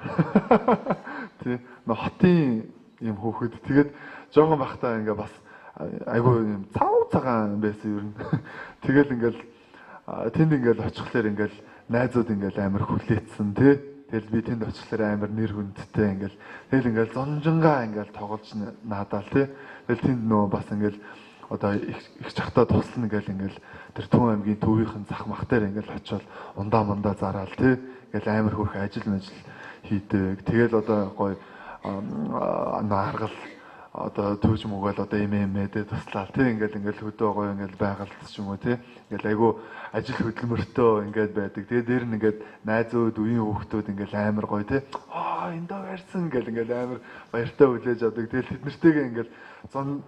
Тий. Нөө хотын юм хүүхэд. Тэгээд жоохон байхдаа ингээ бас айгаа юм цагаан байсан ер нь. Тэгэл ингээл тэнд ингээл очихлаар ингээл найзууд ингээл амар хүлээцсэн тий. Тэгэл би тэнд очихлаар амар нэр хүндтэй ингээл тэгэл ингээл зонжингаа ингээл тоглож наадаал тий. Тэгэл тэнд нөө бас ингээл одоо их чахтаа туслана ингээл тэр Түн аймгийн төвийнхэн зах мах дээр ингээл очиод ундаа зараал тий. Ингээл амар хөрх ажил хийдэг. Тэгэл одоо гоё нааргал одоо төвж мөгөөл одоо эмээдээ туслаа тий ингээл хөдөө гоё ингээл байгальц ч юм уу тий ингээл айгу ажил хөдөлмөртөө ингээд байдаг. Тэгээ дээр нь ингээд найзууд үеийн хүүхдүүд ингээл амар гоё тий энэ доо ярьсан ингээл амар баяртай хүлээж авдаг. Тэгэл тэднэртэйгээ ингээл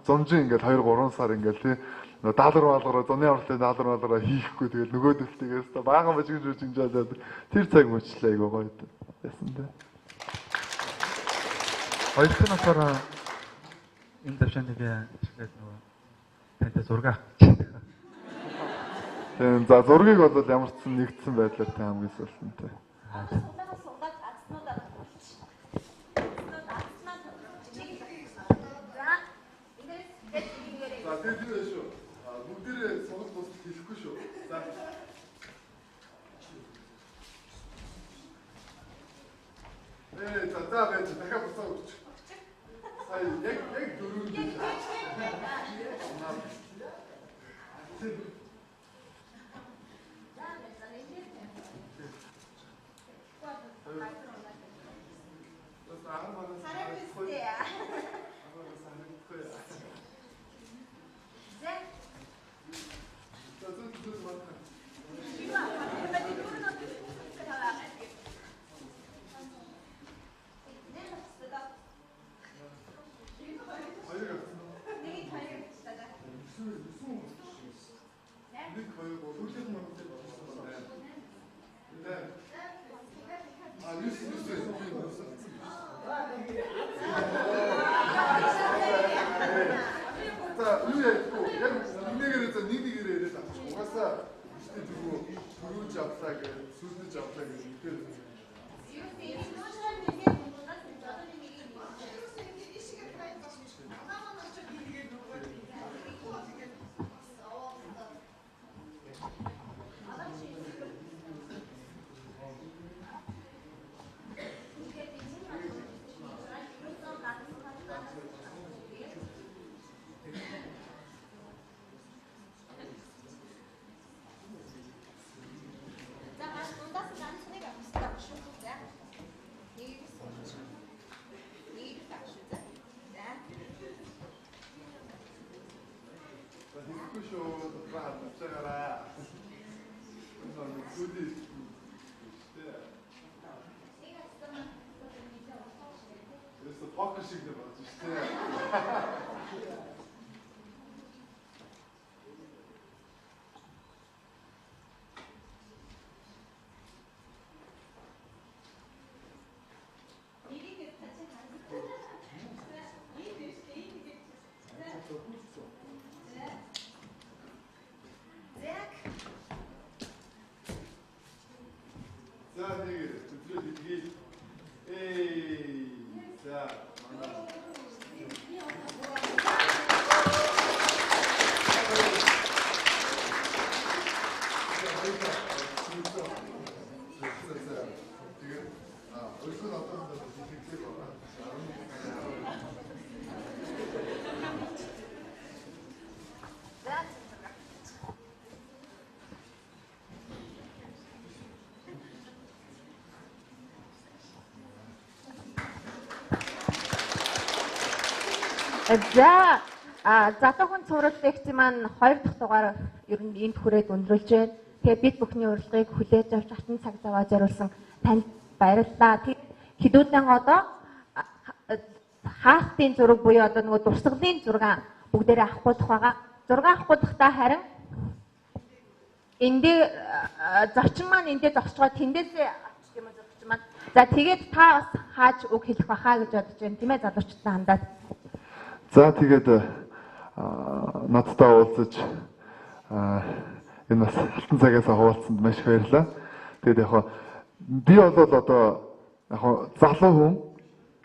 зунжин ингээл 2-3 сар ингээл тий нөө даалгавар зуны авралын даалгавар хийхгүй тэгэл нөгөөдөлтийгээс та баахан бажигж ингэж тэр цаг мөчлөө айгуу гоё байсан дээ. Хоёр дахь насаараа энэ дэвшэнийг тэгээд нөгөө тантай зураг авах гэж. Тэгээд за зургийг бол ямар ч нэгдсэн байдлаар та хамгийн сүүлсэн тэ. За байж дахиад буцаа өгч. Сая яг дөрөв гэж. За затуухан цувраллагч маань 2 дахь дугаар ер нь энд хүрээд өндөрлж байна. Тэгээд бид бүхний урилгыг хүлээж авч алтан цаг зав зориулсан танд баярлалаа. Хэдүүдэн одоо хаалтын зураг буюу одоо нөгөө дурсгалын зураг бүгдээрээ авахгүй байгаа. Зураг авахгүй дахтаа харин эндээ зочин маань эндээ зогсчоо тэндээсээ авчих юм зурагч маань. За тэгээд та бас хааж үг хэлэх бахаа гэж бодож байна. Тийм ээ залуучуудаа хандаад. За тэгээд надтай уулзаж энэ бас алтан цагаас хуваалцсанд маш их баярлалаа. Тэгээд яг би бол одоо яг залуу хүн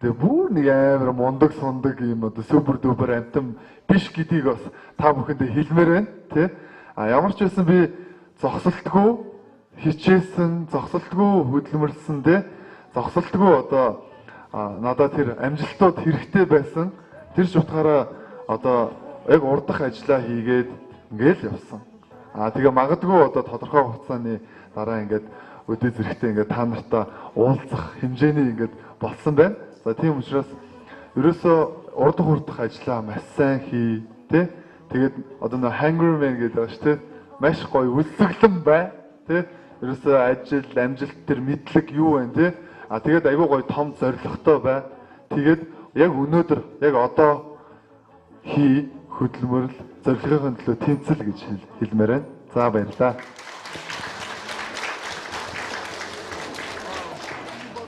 тэгээд бүр нэг амар мундаг сундаг юм одоо супер дупер амтан биш гэдгийг бас та бүхэндээ хэлмээр байна тий. Ямар ч байсан би зогсолтгүй хичээсэн, зогсолтгүй хөдөлмөрлсөн тий. Зогсолтгүй одоо надад тэр амжилтууд хэрэгтэй байсан. Тэр ч утгаараа одоо яг урдах ажиллаа хийгээд ингээл явсан. Тэгээ магадгүй одоо тодорхой хугацааны дараа ингээд өдөө зэрэгтэй ингээд та нартай уулзах хэмжээний ингээд болсон байна. За тийм учраас ерөөсөө урдах ажиллаа маш сайн хий, тэ? Тэгээд одоо нэг Hunger Man гэдэг байна шүү, тэ? Маш гоё үлсгэлэн бай, тэ? Ерөөсөө ажил, амжилт тэр мэдлэг юу вэ, тэ? Тэгээд айгүй гоё том зорилготой бай. Тэгээд яг өнөөдөр яг одоо хий хөдөлмөрл зорилгын төлөө тэмцэл гэж хэлмээр байна. За баярлалаа.